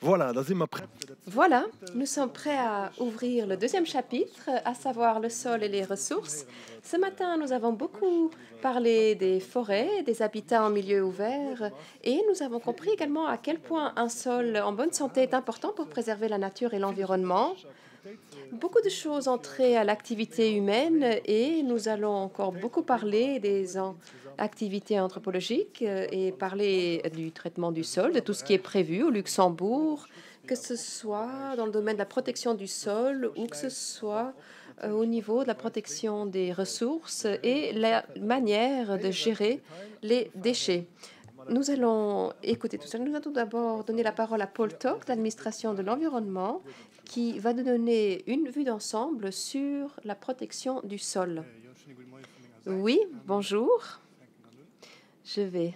Voilà, nous sommes prêts à ouvrir le deuxième chapitre, à savoir le sol et les ressources. Ce matin, nous avons beaucoup parlé des forêts, des habitats en milieu ouvert, et nous avons compris également à quel point un sol en bonne santé est important pour préserver la nature et l'environnement. Beaucoup de choses ont trait à l'activité humaine et nous allons encore beaucoup parler des activités anthropologiques et parler du traitement du sol, de tout ce qui est prévu au Luxembourg, que ce soit dans le domaine de la protection du sol ou que ce soit au niveau de la protection des ressources et la manière de gérer les déchets. Nous allons écouter tout ça. Nous allons tout d'abord donner la parole à Paul Tock, de l'administration de l'environnement, qui va nous donner une vue d'ensemble sur la protection du sol. Oui, bonjour. Je vais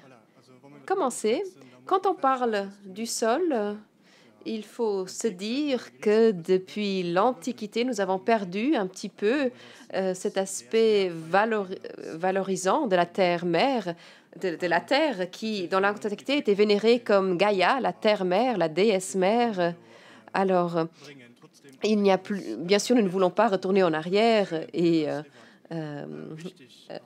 commencer. Quand on parle du sol, il faut se dire que depuis l'Antiquité, nous avons perdu un petit peu cet aspect valorisant de la terre-mère, de la terre qui, dans l'Antiquité, était vénérée comme Gaïa, la terre-mère, la déesse-mère. Alors, il n'y a plus, bien sûr, nous ne voulons pas retourner en arrière et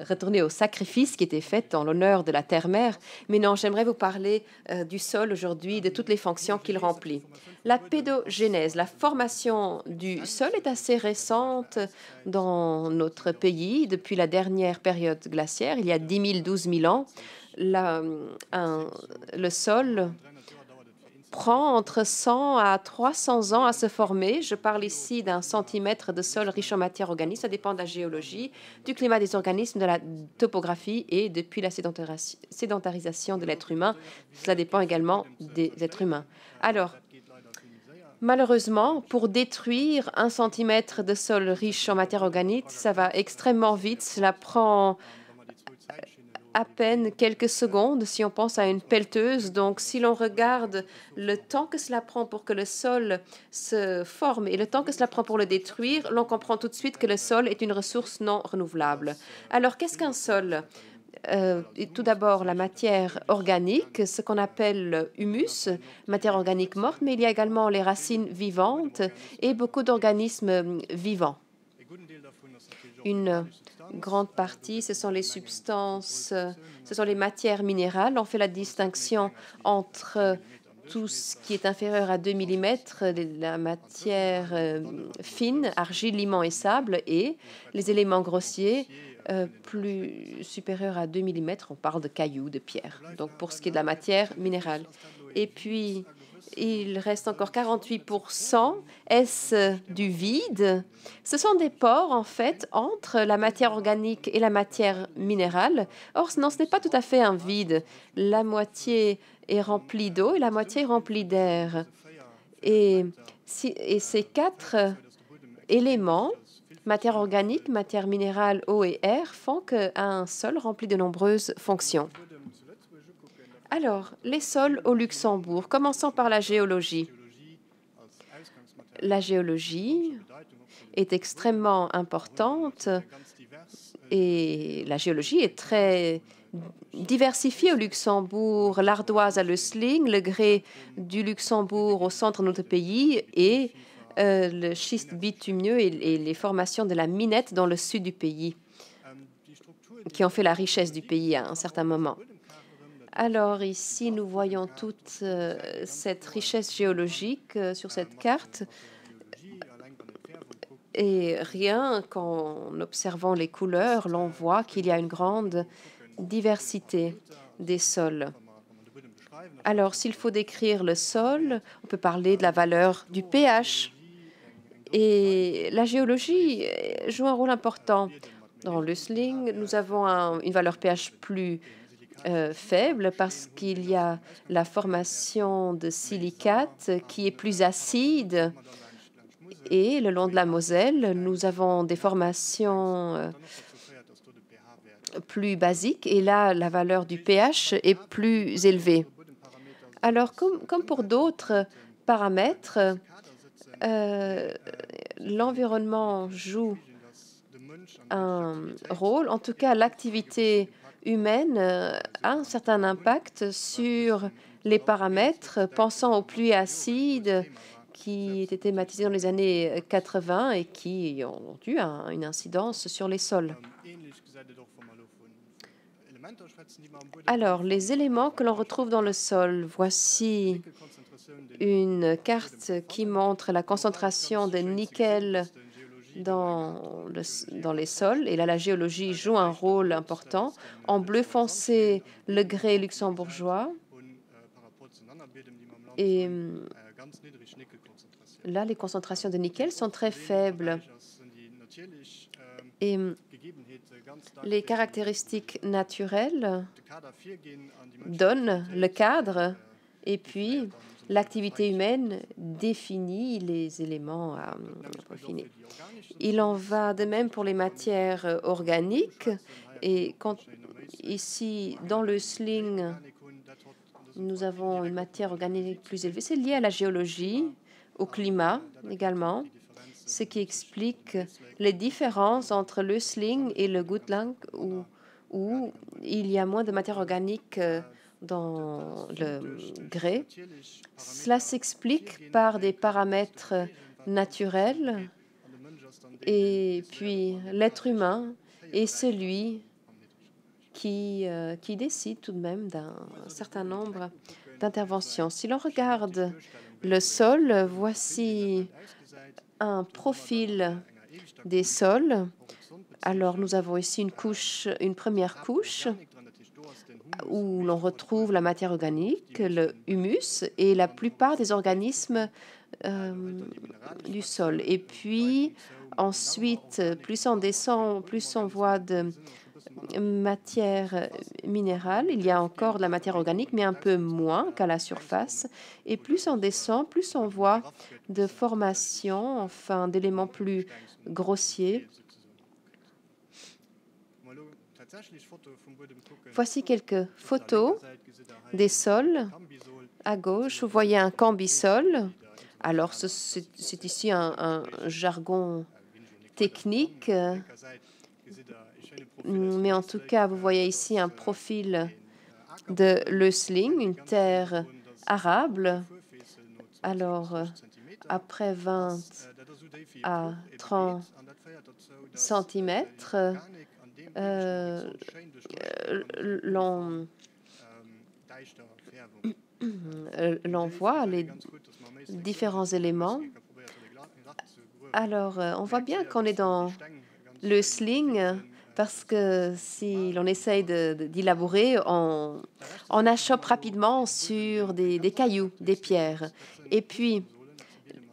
retourner au sacrifice qui était fait en l'honneur de la terre-mère. Mais non, j'aimerais vous parler du sol aujourd'hui, de toutes les fonctions qu'il remplit. La pédogénèse, la formation du sol est assez récente dans notre pays. Depuis la dernière période glaciaire, il y a 10 000, 12 000 ans, le sol prend entre 100 à 300 ans à se former. Je parle ici d'un centimètre de sol riche en matière organique. Ça dépend de la géologie, du climat des organismes, de la topographie et depuis la sédentarisation de l'être humain. Cela dépend également des êtres humains. Alors, malheureusement, pour détruire 1 centimètre de sol riche en matière organique, ça va extrêmement vite. Cela prend à peine quelques secondes si on pense à une pelleteuse. Donc, si l'on regarde le temps que cela prend pour que le sol se forme et le temps que cela prend pour le détruire, l'on comprend tout de suite que le sol est une ressource non renouvelable. Alors, qu'est-ce qu'un sol? Tout d'abord, la matière organique, ce qu'on appelle humus, matière organique morte, mais il y a également les racines vivantes et beaucoup d'organismes vivants. Une grande partie, ce sont les substances, ce sont les matières minérales. On fait la distinction entre tout ce qui est inférieur à 2 mm, la matière fine, argile, limon et sable, et les éléments grossiers plus supérieurs à 2 mm, on parle de cailloux, de pierres. Donc, pour ce qui est de la matière minérale. Et puis, il reste encore 48%. Est-ce du vide? Ce sont des pores, en fait, entre la matière organique et la matière minérale. Or, non, ce n'est pas tout à fait un vide. La moitié est remplie d'eau et la moitié est remplie d'air. Et ces 4 éléments, matière organique, matière minérale, eau et air, font qu'un sol remplit de nombreuses fonctions. Alors, les sols au Luxembourg. Commençons par la géologie. La géologie est extrêmement importante et la géologie est très diversifiée au Luxembourg. L'ardoise à l'Ösling, le grès du Luxembourg au centre de notre pays et le schiste bitumineux et les formations de la minette dans le sud du pays qui ont fait la richesse du pays à un certain moment. Alors ici, nous voyons toute cette richesse géologique sur cette carte. Et rien qu'en observant les couleurs, l'on voit qu'il y a une grande diversité des sols. Alors, s'il faut décrire le sol, on peut parler de la valeur du pH. Et la géologie joue un rôle important. Dans l'Ösling, nous avons une valeur pH plus faible parce qu'il y a la formation de silicates qui est plus acide. Et le long de la Moselle, nous avons des formations plus basiques et là, la valeur du pH est plus élevée. Alors, comme pour d'autres paramètres, l'environnement joue un rôle. En tout cas, l'activité humaine a un certain impact sur les paramètres, pensant aux pluies acides qui étaient thématisées dans les années 80 et qui ont eu une incidence sur les sols. Alors, les éléments que l'on retrouve dans le sol, voici une carte qui montre la concentration de nickel dans les sols. Et là, la géologie joue un rôle important. En bleu foncé, le grès luxembourgeois. Et là, les concentrations de nickel sont très faibles. Et les caractéristiques naturelles donnent le cadre et puis l'activité humaine définit les éléments à peaufiner. Il en va de même pour les matières organiques. Et ici, dans le sling, nous avons une matière organique plus élevée. C'est lié à la géologie, au climat également, ce qui explique les différences entre le sling et le Gutland, où il y a moins de matière organique dans le grès. Cela s'explique par des paramètres naturels. Et puis, l'être humain est celui qui décide tout de même d'un certain nombre d'interventions. Si l'on regarde le sol, voici un profil des sols. Alors, nous avons ici une première couche où l'on retrouve la matière organique, le humus et la plupart des organismes du sol. Et puis, ensuite, plus on descend, plus on voit de matière minérale. Il y a encore de la matière organique, mais un peu moins qu'à la surface. Et plus on descend, plus on voit de formations, enfin d'éléments plus grossiers. Voici quelques photos des sols. À gauche, vous voyez un cambisol. Alors, c'est ici un jargon technique, mais en tout cas, vous voyez ici un profil de l'Eusling, une terre arable. Alors, après 20 à 30 cm, l'on voit les différents éléments. Alors, on voit bien qu'on est dans le sling parce que si l'on essaye d'y labourer, on achoppe rapidement sur des cailloux, des pierres. Et puis,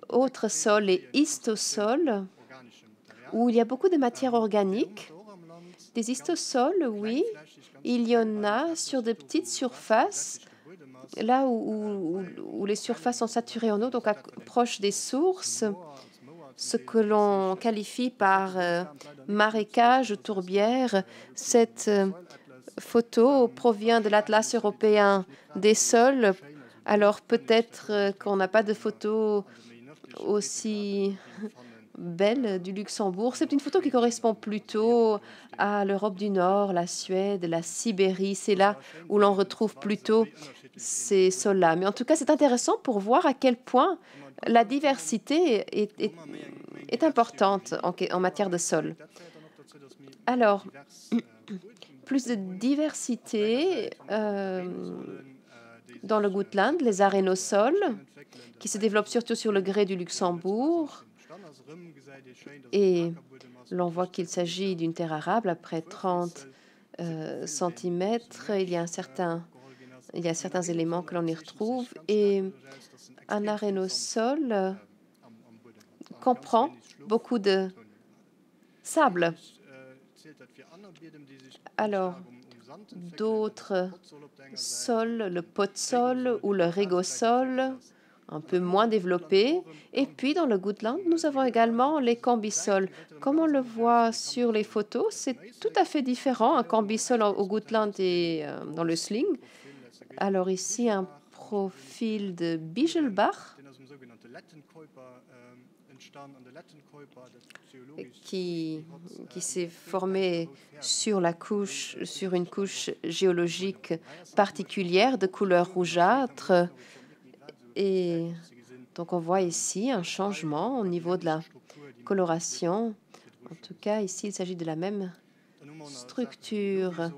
autre sol, les histosols, où il y a beaucoup de matière organique. Des histosols, oui, il y en a sur de petites surfaces, là où les surfaces sont saturées en eau, donc proche des sources, ce que l'on qualifie par marécage ou tourbière. Cette photo provient de l'Atlas européen des sols. Alors peut-être qu'on n'a pas de photo aussi belle du Luxembourg. C'est une photo qui correspond plutôt à l'Europe du Nord, la Suède, la Sibérie. C'est là où l'on retrouve plutôt ces sols-là. Mais en tout cas, c'est intéressant pour voir à quel point la diversité est importante en matière de sol. Alors, plus de diversité dans le Gutland, les arénosols, qui se développent surtout sur le grès du Luxembourg. Et l'on voit qu'il s'agit d'une terre arable après 30 cm. Il y a certains éléments que l'on y retrouve. Et un arénosol comprend beaucoup de sable. Alors, d'autres sols, le potsol ou le régosol, un peu moins développés. Et puis, dans le Gutland, nous avons également les cambisols. Comme on le voit sur les photos, c'est tout à fait différent, un cambisol au Gutland et dans le sling. Alors ici, un profil de Bichelbach. qui s'est formé sur une couche géologique particulière de couleur rougeâtre. Et donc, on voit ici un changement au niveau de la coloration. En tout cas, ici, il s'agit de la même structure.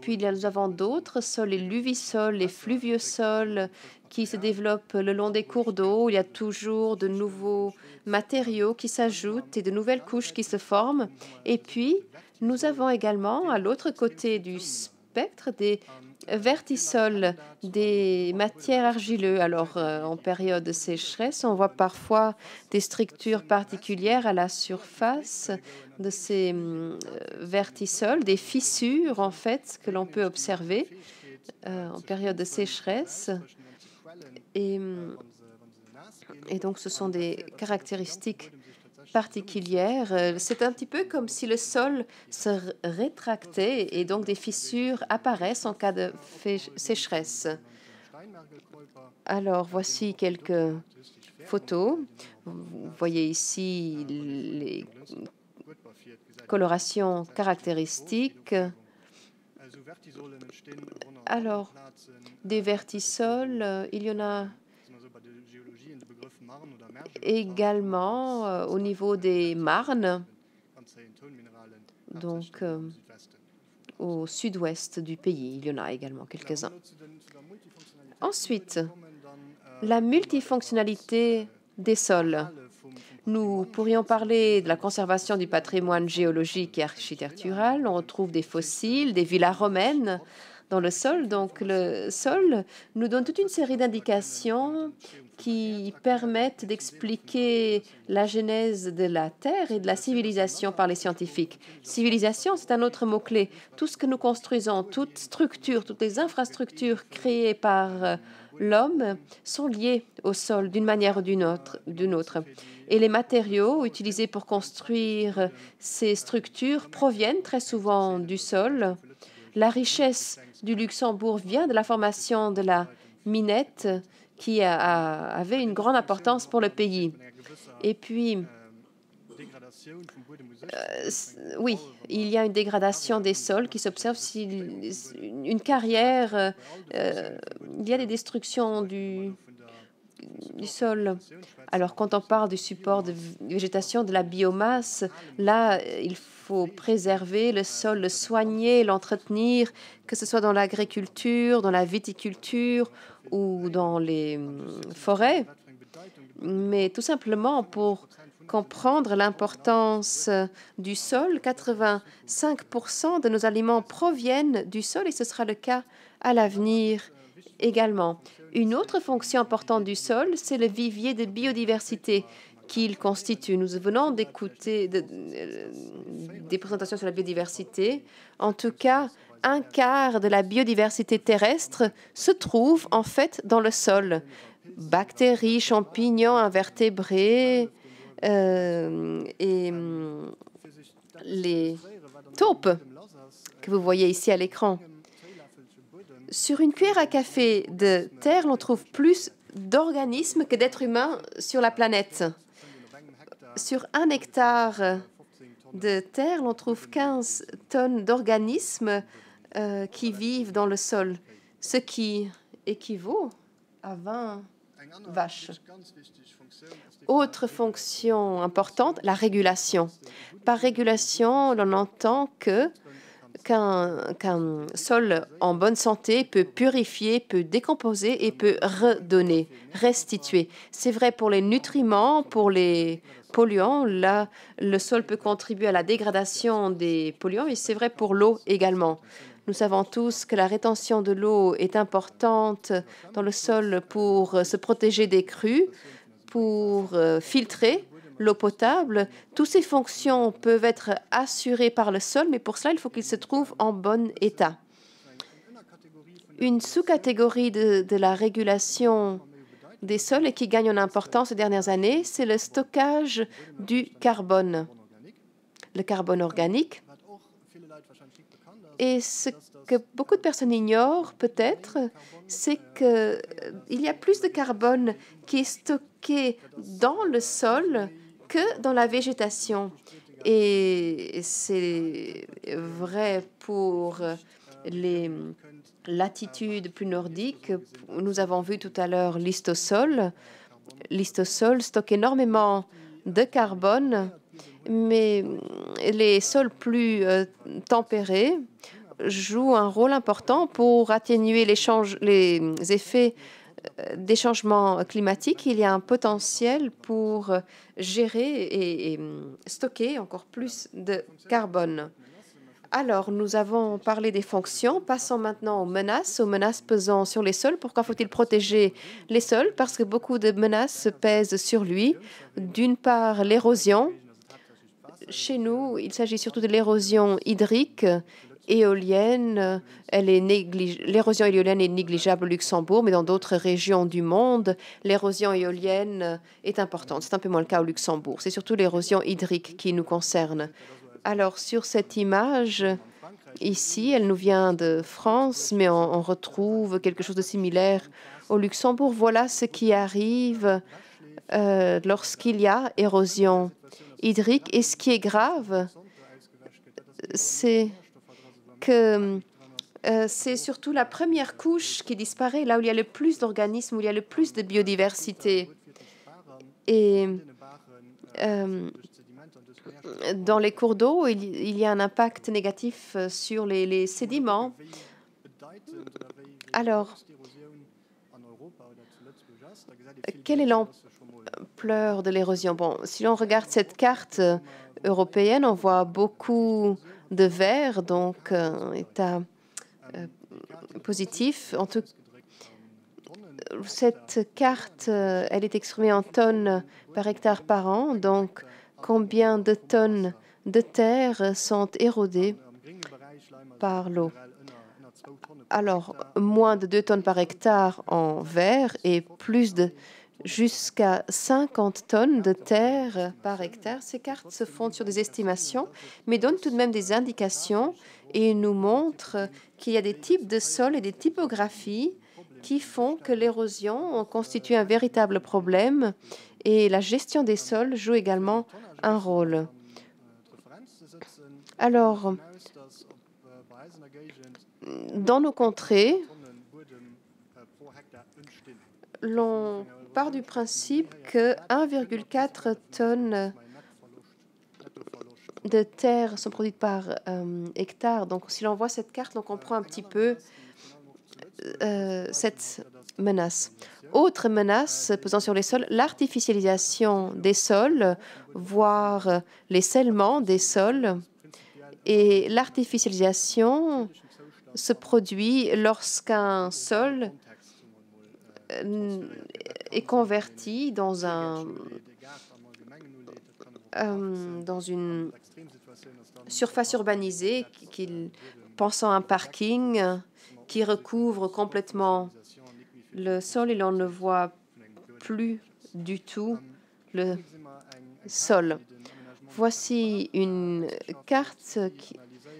Puis, nous avons d'autres sols, les luvisols, les fluviosols, qui se développent le long des cours d'eau. Il y a toujours de nouveaux matériaux qui s'ajoutent et de nouvelles couches qui se forment. Et puis, nous avons également, à l'autre côté du spectre, des vertisols, des matières argileuses. Alors, en période de sécheresse, on voit parfois des structures particulières à la surface de ces vertisols, des fissures, en fait, que l'on peut observer en période de sécheresse. Et donc, ce sont des caractéristiques particulières. C'est un petit peu comme si le sol se rétractait et donc des fissures apparaissent en cas de sécheresse. Alors, voici quelques photos. Vous voyez ici les colorations caractéristiques. Alors, des vertisols, il y en a également au niveau des marnes, donc au sud-ouest du pays. Il y en a également quelques-uns. Ensuite, la multifonctionnalité des sols. Nous pourrions parler de la conservation du patrimoine géologique et architectural. On retrouve des fossiles, des villas romaines dans le sol. Donc, le sol nous donne toute une série d'indications qui permettent d'expliquer la genèse de la Terre et de la civilisation par les scientifiques. Civilisation, c'est un autre mot-clé. Tout ce que nous construisons, toute structure, toutes les infrastructures créées par l'homme sont liées au sol d'une manière ou d'une autre. Et les matériaux utilisés pour construire ces structures proviennent très souvent du sol. La richesse du Luxembourg vient de la formation de la minette qui avait une grande importance pour le pays. Et puis, oui, il y a une dégradation des sols qui s'observe. Une carrière, il y a des destructions du sol. Alors, quand on parle du support de végétation, de la biomasse, là, il faut préserver le sol, le soigner, l'entretenir, que ce soit dans l'agriculture, dans la viticulture ou dans les forêts. Mais tout simplement pour comprendre l'importance du sol, 85% de nos aliments proviennent du sol et ce sera le cas à l'avenir également. Une autre fonction importante du sol, c'est le vivier de biodiversité qu'il constitue. Nous venons d'écouter des présentations sur la biodiversité. En tout cas, un quart de la biodiversité terrestre se trouve en fait dans le sol. Bactéries, champignons, invertébrés et les taupes que vous voyez ici à l'écran. Sur une cuillère à café de terre, on trouve plus d'organismes que d'êtres humains sur la planète. Sur 1 hectare de terre, on trouve 15 tonnes d'organismes qui vivent dans le sol, ce qui équivaut à 20 vaches. Autre fonction importante, la régulation. Par régulation, on entend qu'un sol en bonne santé peut purifier, peut décomposer et peut redonner, restituer. C'est vrai pour les nutriments, pour les polluants. Là, le sol peut contribuer à la dégradation des polluants et c'est vrai pour l'eau également. Nous savons tous que la rétention de l'eau est importante dans le sol pour se protéger des crues, pour filtrer l'eau potable. Toutes ces fonctions peuvent être assurées par le sol, mais pour cela, il faut qu'il se trouve en bon état. Une sous-catégorie de la régulation des sols et qui gagne en importance ces dernières années, c'est le stockage du carbone. Le carbone organique Et ce que beaucoup de personnes ignorent peut-être, c'est qu'il y a plus de carbone qui est stocké dans le sol que dans la végétation. Et c'est vrai pour les latitudes plus nordiques. Nous avons vu tout à l'heure l'histosol. L'histosol stocke énormément de carbone, mais les sols plus tempérés jouent un rôle important pour atténuer les effets des changements climatiques. Il y a un potentiel pour gérer et stocker encore plus de carbone. Alors, nous avons parlé des fonctions. Passons maintenant aux menaces pesant sur les sols. Pourquoi faut-il protéger les sols? Parce que beaucoup de menaces pèsent sur lui. D'une part, l'érosion. Chez nous, il s'agit surtout de l'érosion hydrique, éolienne. L'érosion éolienne est négligeable au Luxembourg, mais dans d'autres régions du monde, l'érosion éolienne est importante. C'est un peu moins le cas au Luxembourg. C'est surtout l'érosion hydrique qui nous concerne. Alors, sur cette image, ici, elle nous vient de France, mais on retrouve quelque chose de similaire au Luxembourg. Voilà ce qui arrive lorsqu'il y a érosion hydrique. Et ce qui est grave, c'est que c'est surtout la première couche qui disparaît, là où il y a le plus d'organismes, où il y a le plus de biodiversité. Et dans les cours d'eau, il y a un impact négatif sur les sédiments. Alors, quelle est l'ampleur de l'érosion? Bon, si l'on regarde cette carte européenne, on voit beaucoup de vert, donc état positif. Cette carte, elle est exprimée en tonnes par hectare par an, donc combien de tonnes de terre sont érodées par l'eau. Alors, moins de 2 tonnes par hectare en vert et plus de jusqu'à 50 tonnes de terre par hectare. Ces cartes se fondent sur des estimations, mais donnent tout de même des indications et nous montrent qu'il y a des types de sols et des typographies qui font que l'érosion constitue un véritable problème et la gestion des sols joue également un rôle. Alors, dans nos contrées, l'on part du principe que 1,4 tonnes de terre sont produites par hectare. Donc, si l'on voit cette carte, on comprend un petit peu cette menace. Autre menace pesant sur les sols, l'artificialisation des sols, voire les scellements des sols. Et l'artificialisation se produit lorsqu'un sol est converti dans une surface urbanisée, pensant à un parking qui recouvre complètement le sol et l'on ne voit plus du tout le sol. Voici une carte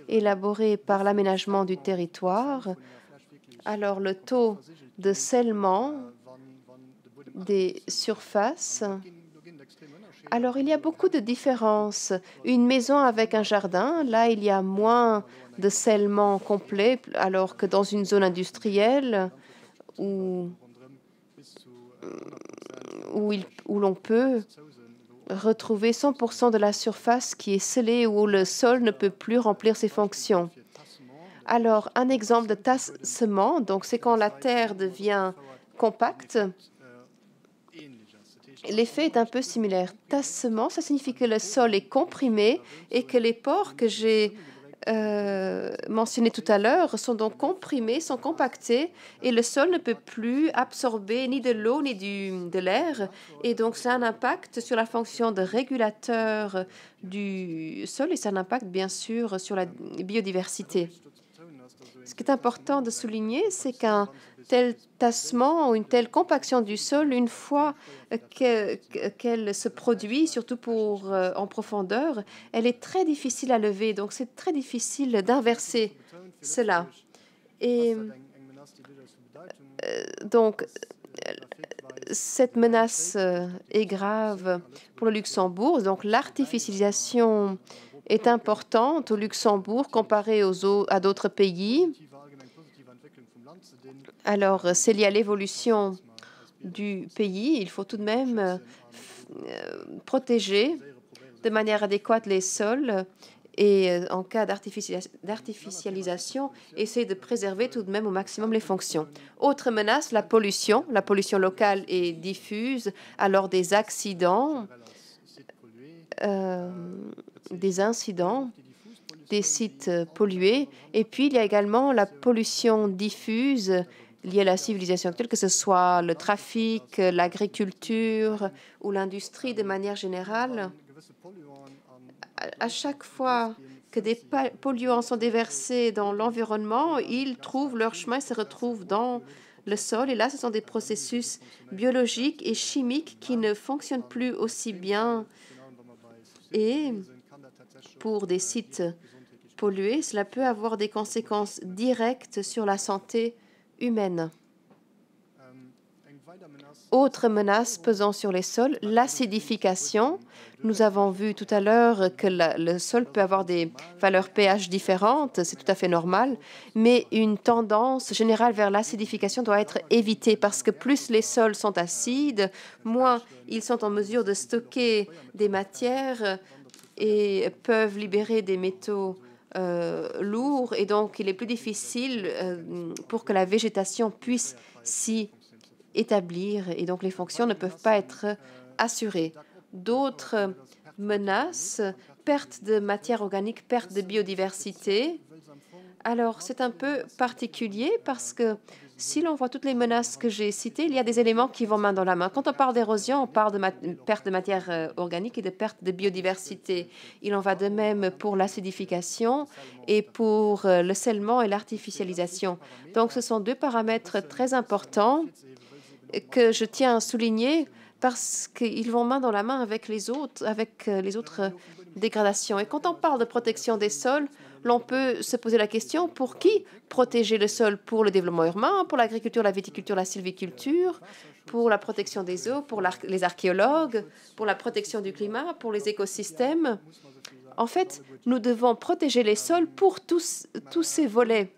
élaborée par l'aménagement du territoire. Alors, le taux de scellement des surfaces. Alors, il y a beaucoup de différences. Une maison avec un jardin, là, il y a moins de scellement complet, alors que dans une zone industrielle où l'on peut retrouver 100% de la surface qui est scellée, où le sol ne peut plus remplir ses fonctions. Alors, un exemple de tassement, donc c'est quand la terre devient compacte. L'effet est un peu similaire. Tassement, ça signifie que le sol est comprimé et que les pores que j'ai mentionnés tout à l'heure sont donc comprimés, sont compactés et le sol ne peut plus absorber ni de l'eau ni de l'air. Et donc, ça a un impact sur la fonction de régulateur du sol et ça a un impact, bien sûr, sur la biodiversité. Ce qui est important de souligner, c'est qu'un tel tassement ou une telle compaction du sol, une fois qu'elle se produit, surtout en profondeur, elle est très difficile à lever. Donc, c'est très difficile d'inverser cela. Et donc, cette menace est grave pour le Luxembourg. Donc, l'artificialisation est importante au Luxembourg comparée à d'autres pays. Alors, c'est lié à l'évolution du pays. Il faut tout de même protéger de manière adéquate les sols et en cas d'artificialisation, essayer de préserver tout de même au maximum les fonctions. Autre menace, la pollution locale et diffuse, alors des accidents, des incidents, des sites pollués. Et puis, il y a également la pollution diffuse liée à la civilisation actuelle, que ce soit le trafic, l'agriculture ou l'industrie de manière générale. À chaque fois que des polluants sont déversés dans l'environnement, ils trouvent leur chemin et se retrouvent dans le sol. Et là, ce sont des processus biologiques et chimiques qui ne fonctionnent plus aussi bien. Et pour des sites pollués, cela peut avoir des conséquences directes sur la santé humaine. Autre menace pesant sur les sols, l'acidification. Nous avons vu tout à l'heure que le sol peut avoir des valeurs pH différentes, c'est tout à fait normal, mais une tendance générale vers l'acidification doit être évitée parce que plus les sols sont acides, moins ils sont en mesure de stocker des matières et peuvent libérer des métaux lourds, et donc il est plus difficile pour que la végétation puisse s'y établir, et donc les fonctions ne peuvent pas être assurées. D'autres menaces, perte de matière organique, perte de biodiversité. Alors, c'est un peu particulier parce que si l'on voit toutes les menaces que j'ai citées, il y a des éléments qui vont main dans la main. Quand on parle d'érosion, on parle de perte de matière organique et de perte de biodiversité. Il en va de même pour l'acidification et pour le scellement et l'artificialisation. Donc, ce sont deux paramètres très importants que je tiens à souligner parce qu'ils vont main dans la main avec les autres dégradations. Et quand on parle de protection des sols, l'on peut se poser la question, pour qui protéger le sol? Pour le développement urbain, pour l'agriculture, la viticulture, la sylviculture, pour la protection des eaux, pour les archéologues, pour la protection du climat, pour les écosystèmes. En fait, nous devons protéger les sols pour tous ces volets.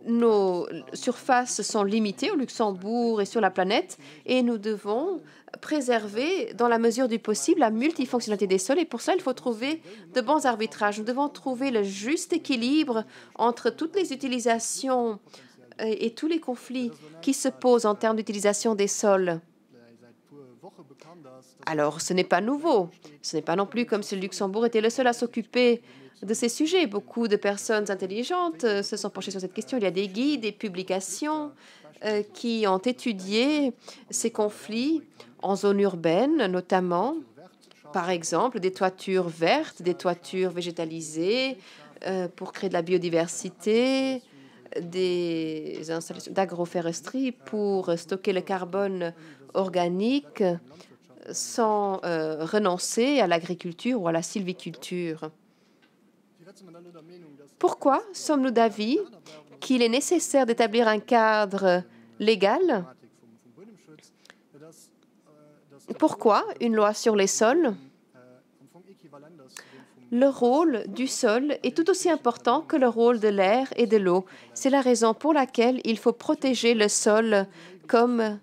Nos surfaces sont limitées au Luxembourg et sur la planète et nous devons préserver, dans la mesure du possible, la multifonctionnalité des sols. Et pour cela, il faut trouver de bons arbitrages. Nous devons trouver le juste équilibre entre toutes les utilisations et tous les conflits qui se posent en termes d'utilisation des sols. Alors, ce n'est pas nouveau. Ce n'est pas non plus comme si le Luxembourg était le seul à s'occuper de ces sujets. Beaucoup de personnes intelligentes se sont penchées sur cette question. Il y a des guides, des publications qui ont étudié ces conflits en zone urbaine, notamment, par exemple, des toitures vertes, des toitures végétalisées pour créer de la biodiversité, des installations d'agroforesterie pour stocker le carbone organique sans renoncer à l'agriculture ou à la sylviculture. Pourquoi sommes-nous d'avis qu'il est nécessaire d'établir un cadre légal? Pourquoi une loi sur les sols? Le rôle du sol est tout aussi important que le rôle de l'air et de l'eau. C'est la raison pour laquelle il faut protéger le sol comme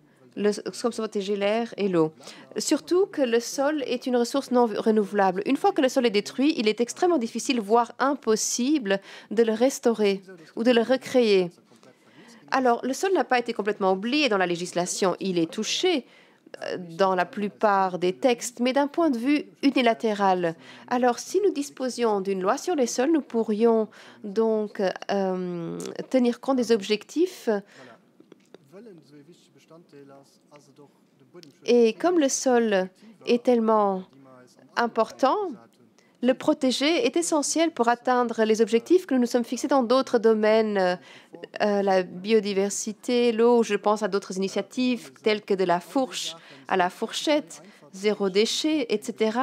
protéger l'air et l'eau. Surtout que le sol est une ressource non renouvelable. Une fois que le sol est détruit, il est extrêmement difficile, voire impossible, de le restaurer ou de le recréer. Alors, le sol n'a pas été complètement oublié dans la législation. Il est touché dans la plupart des textes, mais d'un point de vue unilatéral. Alors, si nous disposions d'une loi sur les sols, nous pourrions donc tenir compte des objectifs. Et comme le sol est tellement important, Le protéger est essentiel pour atteindre les objectifs que nous nous sommes fixés dans d'autres domaines, la biodiversité, l'eau. Je pense à d'autres initiatives telles que de la fourche à la fourchette, zéro déchet, etc.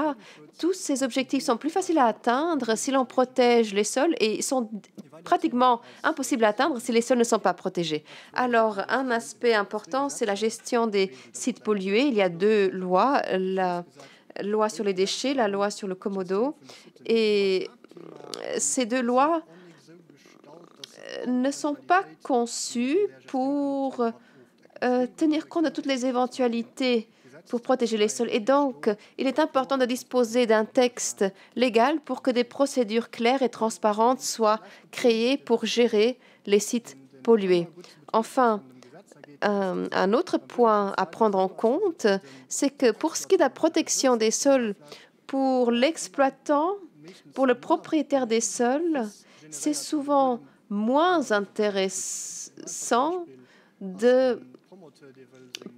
Tous ces objectifs sont plus faciles à atteindre si l'on protège les sols et sont pratiquement impossibles à atteindre si les sols ne sont pas protégés. Alors, un aspect important, c'est la gestion des sites pollués. Il y a deux lois, la loi sur les déchets, la loi sur le Komodo. Et ces deux lois ne sont pas conçues pour tenir compte de toutes les éventualités pour protéger les sols. Et donc, il est important de disposer d'un texte légal pour que des procédures claires et transparentes soient créées pour gérer les sites pollués. Enfin, un autre point à prendre en compte, c'est que pour ce qui est de la protection des sols, pour l'exploitant, pour le propriétaire des sols, c'est souvent moins intéressant de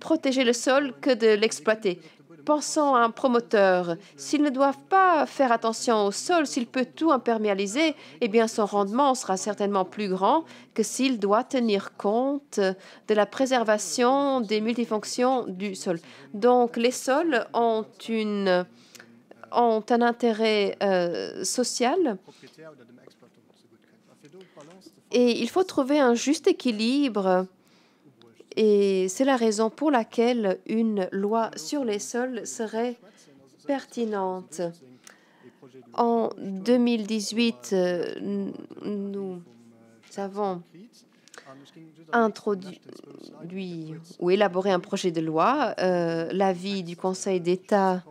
protéger le sol que de l'exploiter. Pensons à un promoteur. S'il ne doit pas faire attention au sol, s'il peut tout imperméabiliser, eh bien son rendement sera certainement plus grand que s'il doit tenir compte de la préservation des multifonctions du sol. Donc les sols ont un intérêt social et il faut trouver un juste équilibre. Et c'est la raison pour laquelle une loi sur les sols serait pertinente. En 2018, nous avons introduit ou élaboré un projet de loi. L'avis du Conseil d'État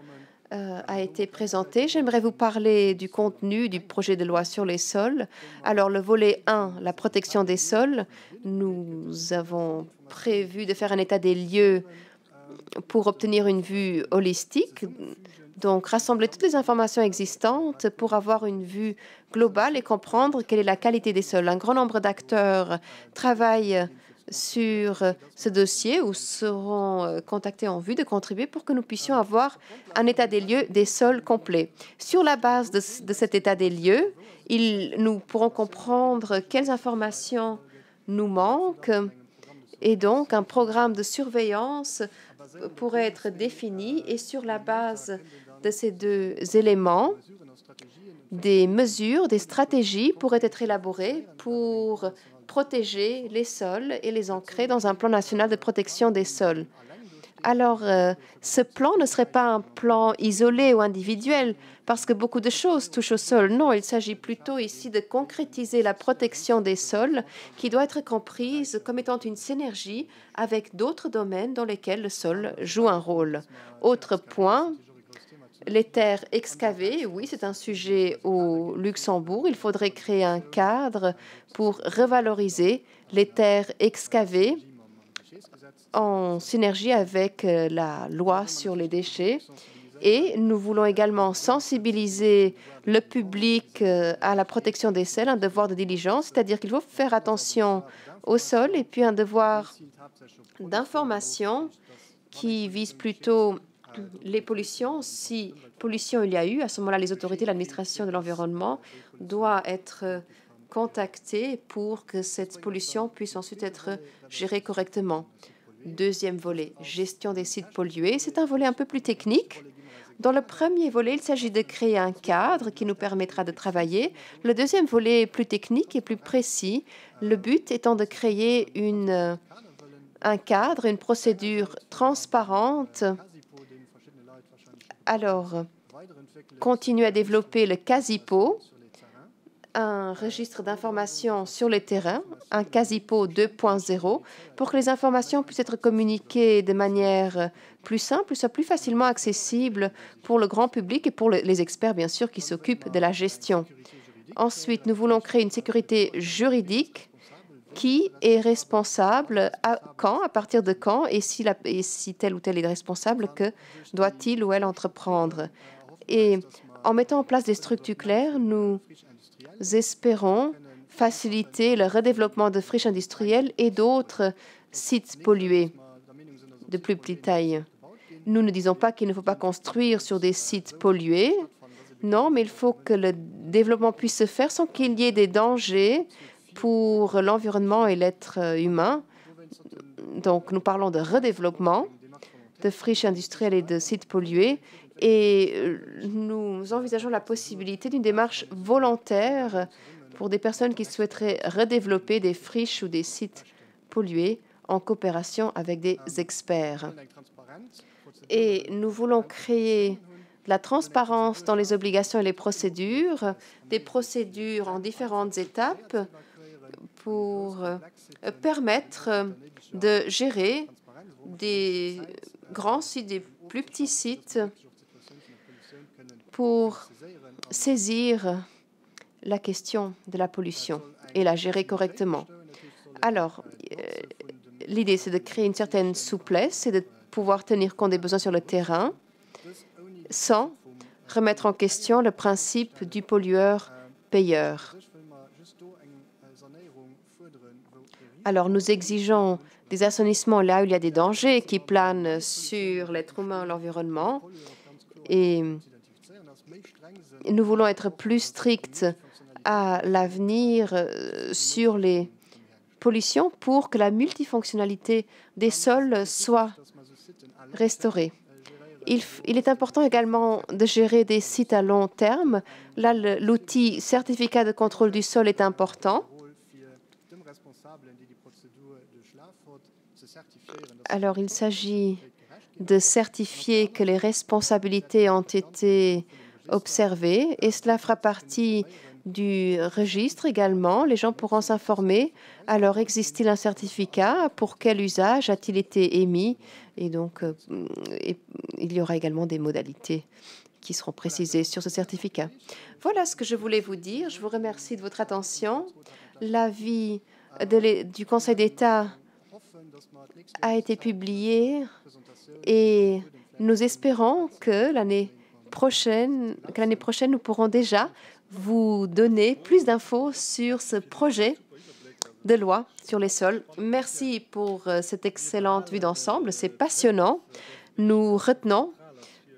a été présenté. J'aimerais vous parler du contenu du projet de loi sur les sols. Alors, le volet 1, la protection des sols, nous avons prévu de faire un état des lieux pour obtenir une vue holistique, donc rassembler toutes les informations existantes pour avoir une vue globale et comprendre quelle est la qualité des sols. Un grand nombre d'acteurs travaillent sur ce dossier ou seront contactés en vue de contribuer pour que nous puissions avoir un état des lieux des sols complet. Sur la base de cet état des lieux, nous pourrons comprendre quelles informations nous manquent et donc un programme de surveillance pourrait être défini et sur la base de ces deux éléments, des mesures, des stratégies pourraient être élaborées pour protéger les sols et les ancrer dans un plan national de protection des sols. Alors, ce plan ne serait pas un plan isolé ou individuel, parce que beaucoup de choses touchent au sol. Non, il s'agit plutôt ici de concrétiser la protection des sols, qui doit être comprise comme étant une synergie avec d'autres domaines dans lesquels le sol joue un rôle. Autre point, les terres excavées, oui, c'est un sujet au Luxembourg. Il faudrait créer un cadre pour revaloriser les terres excavées en synergie avec la loi sur les déchets. Et nous voulons également sensibiliser le public à la protection des sols, un devoir de diligence, c'est-à-dire qu'il faut faire attention au sol, et puis un devoir d'information qui vise plutôt les pollutions. Si pollution il y a eu, à ce moment-là, les autorités, l'administration de l'environnement doit être contactée pour que cette pollution puisse ensuite être gérée correctement. Deuxième volet, gestion des sites pollués. C'est un volet un peu plus technique. Dans le premier volet, il s'agit de créer un cadre qui nous permettra de travailler. Le deuxième volet est plus technique et plus précis. Le but étant de créer un cadre, une procédure transparente. Alors, continuer à développer le CASIPO, un registre d'informations sur le terrain, un CASIPO 2.0, pour que les informations puissent être communiquées de manière plus simple, soit plus facilement accessible pour le grand public et pour les experts, bien sûr, qui s'occupent de la gestion. Ensuite, nous voulons créer une sécurité juridique. Qui est responsable, à partir de quand, et si tel ou tel est responsable, que doit-il ou elle entreprendre? Et en mettant en place des structures claires, nous espérons faciliter le redéveloppement de friches industrielles et d'autres sites pollués de plus petite taille. Nous ne disons pas qu'il ne faut pas construire sur des sites pollués. Non, mais il faut que le développement puisse se faire sans qu'il y ait des dangers pour l'environnement et l'être humain. Donc, nous parlons de redéveloppement, de friches industrielles et de sites pollués. Et nous envisageons la possibilité d'une démarche volontaire pour des personnes qui souhaiteraient redévelopper des friches ou des sites pollués en coopération avec des experts. Et nous voulons créer de la transparence dans les obligations et les procédures, des procédures en différentes étapes pour permettre de gérer des grands sites, des plus petits sites, pour saisir la question de la pollution et la gérer correctement. Alors, l'idée, c'est de créer une certaine souplesse et de pouvoir tenir compte des besoins sur le terrain sans remettre en question le principe du pollueur-payeur. Alors, nous exigeons des assainissements là où il y a des dangers qui planent sur l'être humain et l'environnement. Et nous voulons être plus stricts à l'avenir sur les pollutions pour que la multifonctionnalité des sols soit restaurée. Il est important également de gérer des sites à long terme. Là, l'outil certificat de contrôle du sol est important. Alors, il s'agit de certifier que les responsabilités ont été observées et cela fera partie du registre également. Les gens pourront s'informer. Alors, existe-t-il un certificat? Pour quel usage a-t-il été émis? Et donc, il y aura également des modalités qui seront précisées sur ce certificat. Voilà ce que je voulais vous dire. Je vous remercie de votre attention. L'avis du Conseil d'État a été publié et nous espérons que l'année prochaine, nous pourrons déjà vous donner plus d'infos sur ce projet de loi sur les sols. Merci pour cette excellente vue d'ensemble. C'est passionnant. Nous retenons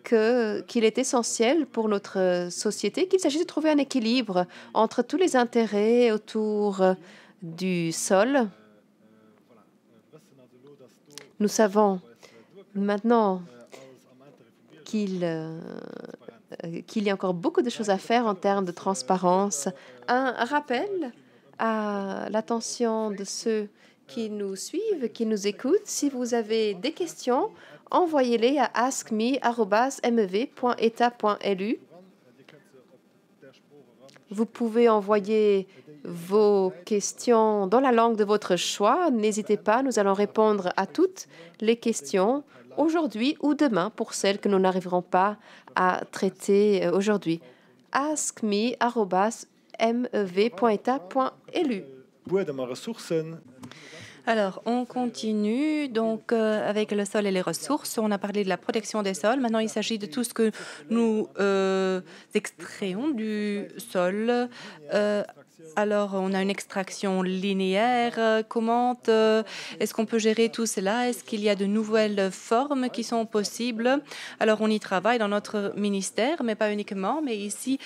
qu'il est essentiel pour notre société qu'il s'agit de trouver un équilibre entre tous les intérêts autour du sol. Nous savons maintenant qu'il y a encore beaucoup de choses à faire en termes de transparence. Un rappel à l'attention de ceux qui nous suivent, qui nous écoutent. Si vous avez des questions, envoyez-les à askme@mev.eta.lu. Vous pouvez envoyer vos questions dans la langue de votre choix. N'hésitez pas, nous allons répondre à toutes les questions aujourd'hui ou demain pour celles que nous n'arriverons pas à traiter aujourd'hui. askme@mev.eta.lu. Alors, on continue donc avec le sol et les ressources. On a parlé de la protection des sols. Maintenant, il s'agit de tout ce que nous extrayons du sol. Alors, on a une extraction linéaire. Comment est-ce qu'on peut gérer tout cela? Est-ce qu'il y a de nouvelles formes qui sont possibles? Alors, on y travaille dans notre ministère, mais pas uniquement. Mais ici,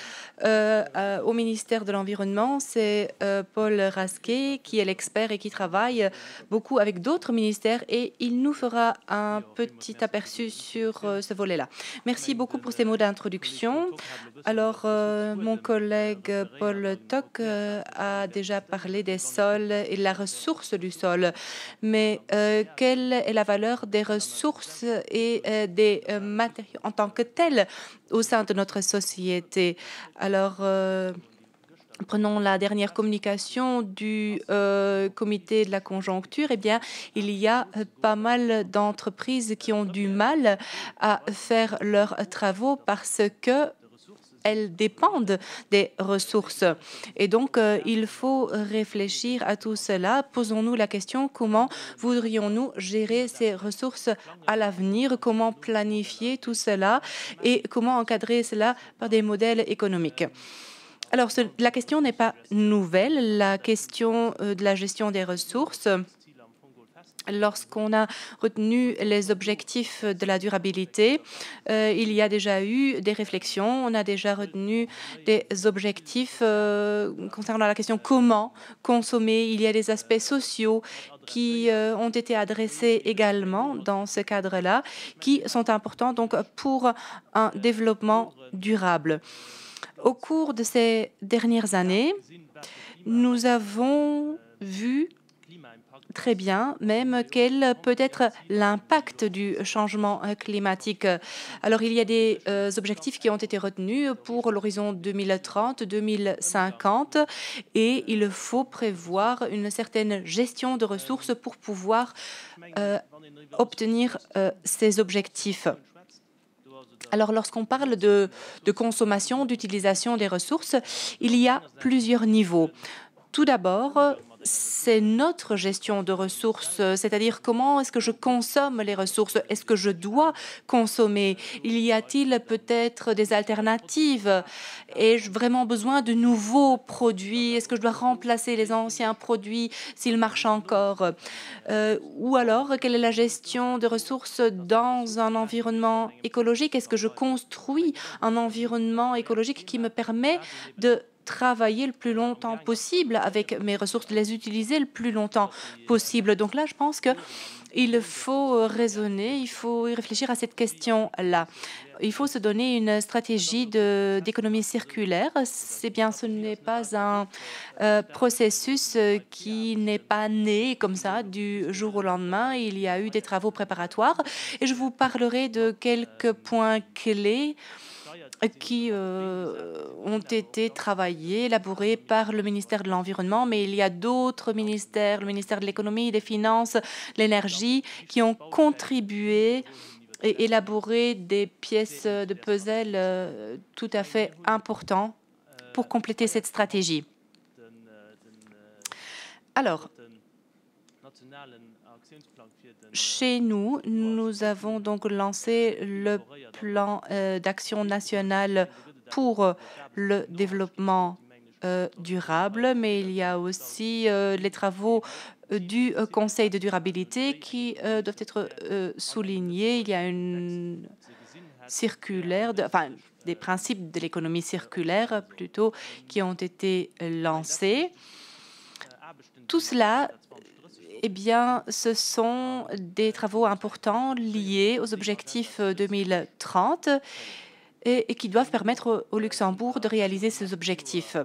au ministère de l'Environnement, c'est Paul Rasquet qui est l'expert et qui travaille beaucoup avec d'autres ministères et il nous fera un petit aperçu sur ce volet-là. Merci beaucoup pour ces mots d'introduction. Alors, mon collègue Paul Toc a déjà parlé des sols et de la ressource du sol. Mais quelle est la valeur des ressources et des matériaux en tant que tels au sein de notre société? Alors, prenons la dernière communication du comité de la conjoncture. Eh bien, il y a pas mal d'entreprises qui ont du mal à faire leurs travaux parce que elles dépendent des ressources. Et donc, il faut réfléchir à tout cela. Posons-nous la question, comment voudrions-nous gérer ces ressources à l'avenir? Comment planifier tout cela? Et comment encadrer cela par des modèles économiques? Alors, la question n'est pas nouvelle. La question de la gestion des ressources Lorsqu'on a retenu les objectifs de la durabilité, il y a déjà eu des réflexions, on a déjà retenu des objectifs concernant la question comment consommer. Il y a des aspects sociaux qui ont été adressés également dans ce cadre-là, qui sont importants donc pour un développement durable. Au cours de ces dernières années, nous avons vu très bien même quel peut être l'impact du changement climatique. Alors, il y a des objectifs qui ont été retenus pour l'horizon 2030-2050 et il faut prévoir une certaine gestion de ressources pour pouvoir obtenir ces objectifs. Alors, lorsqu'on parle de consommation, d'utilisation des ressources, il y a plusieurs niveaux. Tout d'abord, c'est notre gestion de ressources, c'est-à-dire comment est-ce que je consomme les ressources? Est-ce que je dois consommer? Il y a-t-il peut-être des alternatives? Ai-je vraiment besoin de nouveaux produits? Est-ce que je dois remplacer les anciens produits s'ils marchent encore? Ou alors, quelle est la gestion de ressources dans un environnement écologique? Est-ce que je construis un environnement écologique qui me permet de travailler le plus longtemps possible avec mes ressources, de les utiliser le plus longtemps possible. Donc là, je pense qu'il faut raisonner, il faut y réfléchir à cette question-là. Il faut se donner une stratégie d'économie circulaire. C'est bien, ce n'est pas un processus qui n'est pas né comme ça du jour au lendemain. Il y a eu des travaux préparatoires et je vous parlerai de quelques points clés qui ont été travaillés, élaborés par le ministère de l'Environnement, mais il y a d'autres ministères, le ministère de l'Économie, des Finances, l'énergie, qui ont contribué et élaboré des pièces de puzzle tout à fait importantes pour compléter cette stratégie. Alors, chez nous, nous avons donc lancé le plan d'action national pour le développement durable, mais il y a aussi les travaux du Conseil de durabilité qui doivent être soulignés. Il y a une circulaire, des principes de l'économie circulaire plutôt, qui ont été lancés. Tout cela, eh bien, ce sont des travaux importants liés aux objectifs 2030 et qui doivent permettre au Luxembourg de réaliser ces objectifs.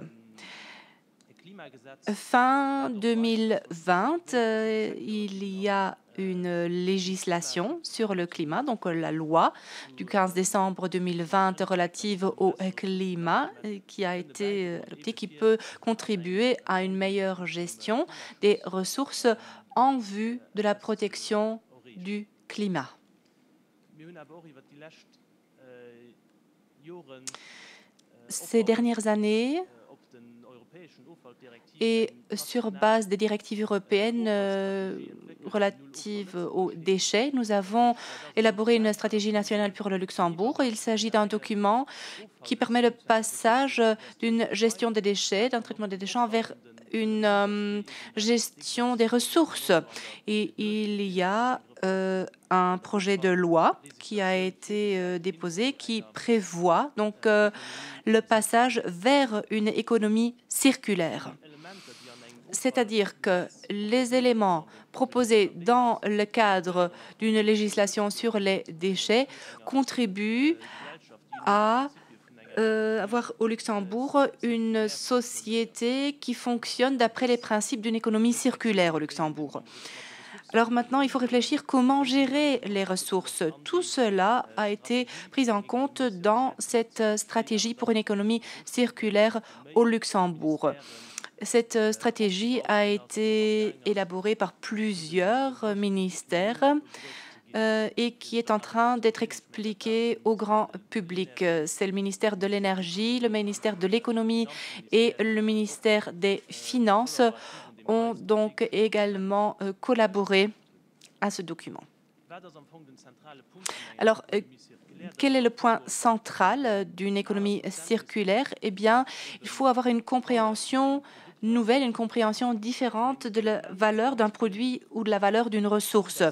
Fin 2020, il y a une législation sur le climat, donc la loi du 15 décembre 2020 relative au climat qui a été adoptée, qui peut contribuer à une meilleure gestion des ressources en vue de la protection du climat. Ces dernières années, et sur base des directives européennes relatives aux déchets, nous avons élaboré une stratégie nationale pour le Luxembourg. Il s'agit d'un document qui permet le passage d'une gestion des déchets, d'un traitement des déchets vers une gestion des ressources. Et il y a un projet de loi qui a été déposé qui prévoit donc le passage vers une économie circulaire. C'est-à-dire que les éléments proposés dans le cadre d'une législation sur les déchets contribuent à avoir au Luxembourg une société qui fonctionne d'après les principes d'une économie circulaire au Luxembourg. Alors maintenant, il faut réfléchir comment gérer les ressources. Tout cela a été pris en compte dans cette stratégie pour une économie circulaire au Luxembourg. Cette stratégie a été élaborée par plusieurs ministères et qui est en train d'être expliquée au grand public. C'est le ministère de l'Énergie, le ministère de l'Économie et le ministère des Finances ont donc également collaboré à ce document. Alors, quel est le point central d'une économie circulaire? Eh bien, il faut avoir une compréhension nouvelle, une compréhension différente de la valeur d'un produit ou de la valeur d'une ressource.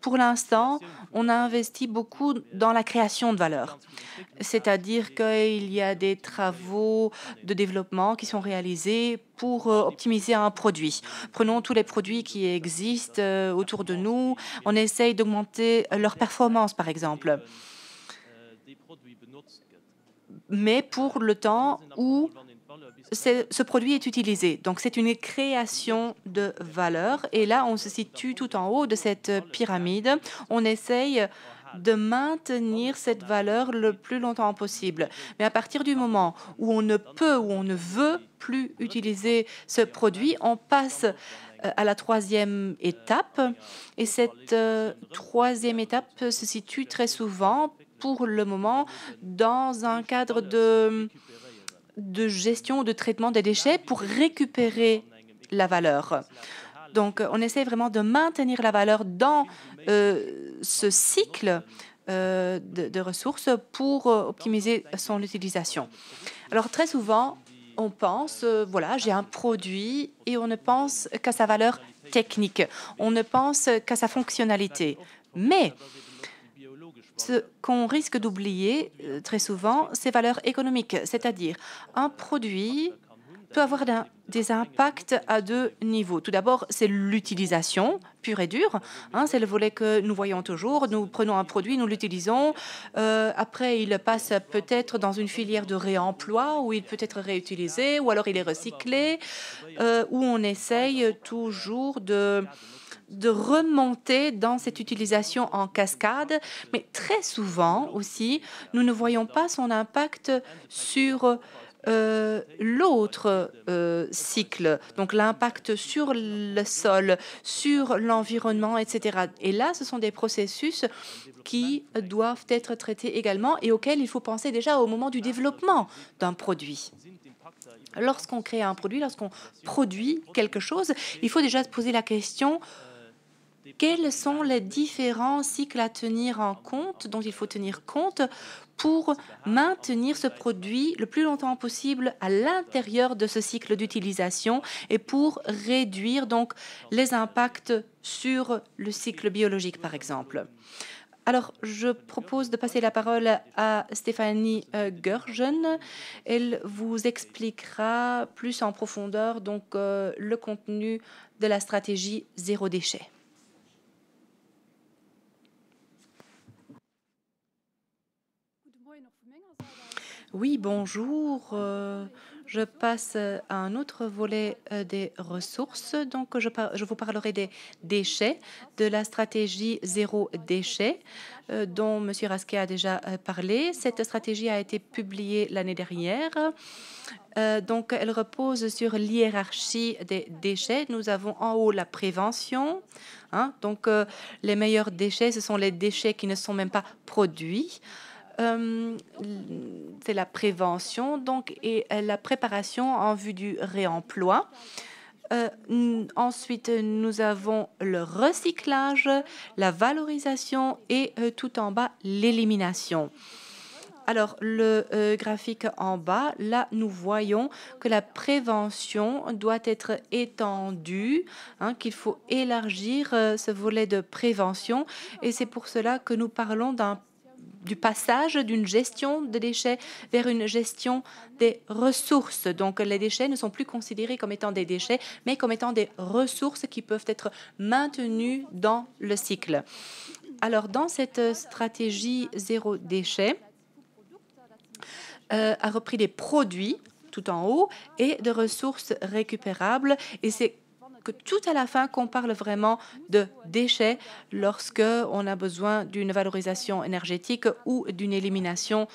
Pour l'instant, on a investi beaucoup dans la création de valeur, c'est-à-dire qu'il y a des travaux de développement qui sont réalisés pour optimiser un produit. Prenons tous les produits qui existent autour de nous, on essaye d'augmenter leur performance, par exemple, mais pour le temps où ce produit est utilisé. Donc, c'est une création de valeur. Et là, on se situe tout en haut de cette pyramide. On essaye de maintenir cette valeur le plus longtemps possible. Mais à partir du moment où on ne peut ou on ne veut plus utiliser ce produit, on passe à la troisième étape. Et cette troisième étape se situe très souvent, pour le moment, dans un cadre de gestion ou de traitement des déchets pour récupérer la valeur. Donc, on essaie vraiment de maintenir la valeur dans ce cycle de ressources pour optimiser son utilisation. Alors, très souvent, on pense, voilà, j'ai un produit et on ne pense qu'à sa valeur technique, on ne pense qu'à sa fonctionnalité. Mais ce qu'on risque d'oublier très souvent, c'est valeurs économiques, c'est-à-dire un produit peut avoir des impacts à deux niveaux. Tout d'abord, c'est l'utilisation pure et dure. C'est le volet que nous voyons toujours. Nous prenons un produit, nous l'utilisons. Après, il passe peut-être dans une filière de réemploi où il peut être réutilisé, ou alors il est recyclé, où on essaye toujours de remonter dans cette utilisation en cascade, mais très souvent aussi, nous ne voyons pas son impact sur l'autre cycle, donc l'impact sur le sol, sur l'environnement, etc. Et là, ce sont des processus qui doivent être traités également et auxquels il faut penser déjà au moment du développement d'un produit. Lorsqu'on crée un produit, lorsqu'on produit quelque chose, il faut déjà se poser la question: quels sont les différents cycles à tenir en compte, dont il faut tenir compte pour maintenir ce produit le plus longtemps possible à l'intérieur de ce cycle d'utilisation et pour réduire donc les impacts sur le cycle biologique, par exemple. Alors, je propose de passer la parole à Stéphanie Gurgen. Elle vous expliquera plus en profondeur donc le contenu de la stratégie zéro déchet. Oui, bonjour. Je passe à un autre volet des ressources. Donc, je vous parlerai des déchets, de la stratégie zéro déchet dont M. Rasquet a déjà parlé. Cette stratégie a été publiée l'année dernière. Donc, elle repose sur l'hiérarchie des déchets. Nous avons en haut la prévention. Donc, les meilleurs déchets, ce sont les déchets qui ne sont même pas produits. C'est la prévention donc, et la préparation en vue du réemploi. Ensuite, nous avons le recyclage, la valorisation et tout en bas, l'élimination. Alors, le graphique en bas, là, nous voyons que la prévention doit être étendue, qu'il faut élargir ce volet de prévention. Et c'est pour cela que nous parlons du passage d'une gestion des déchets vers une gestion des ressources. Donc, les déchets ne sont plus considérés comme étant des déchets, mais comme étant des ressources qui peuvent être maintenues dans le cycle. Alors, dans cette stratégie zéro déchet, a repris des produits tout en haut et de ressources récupérables. Et c'est que tout à la fin qu'on parle vraiment de déchets lorsque on a besoin d'une valorisation énergétique ou d'une élimination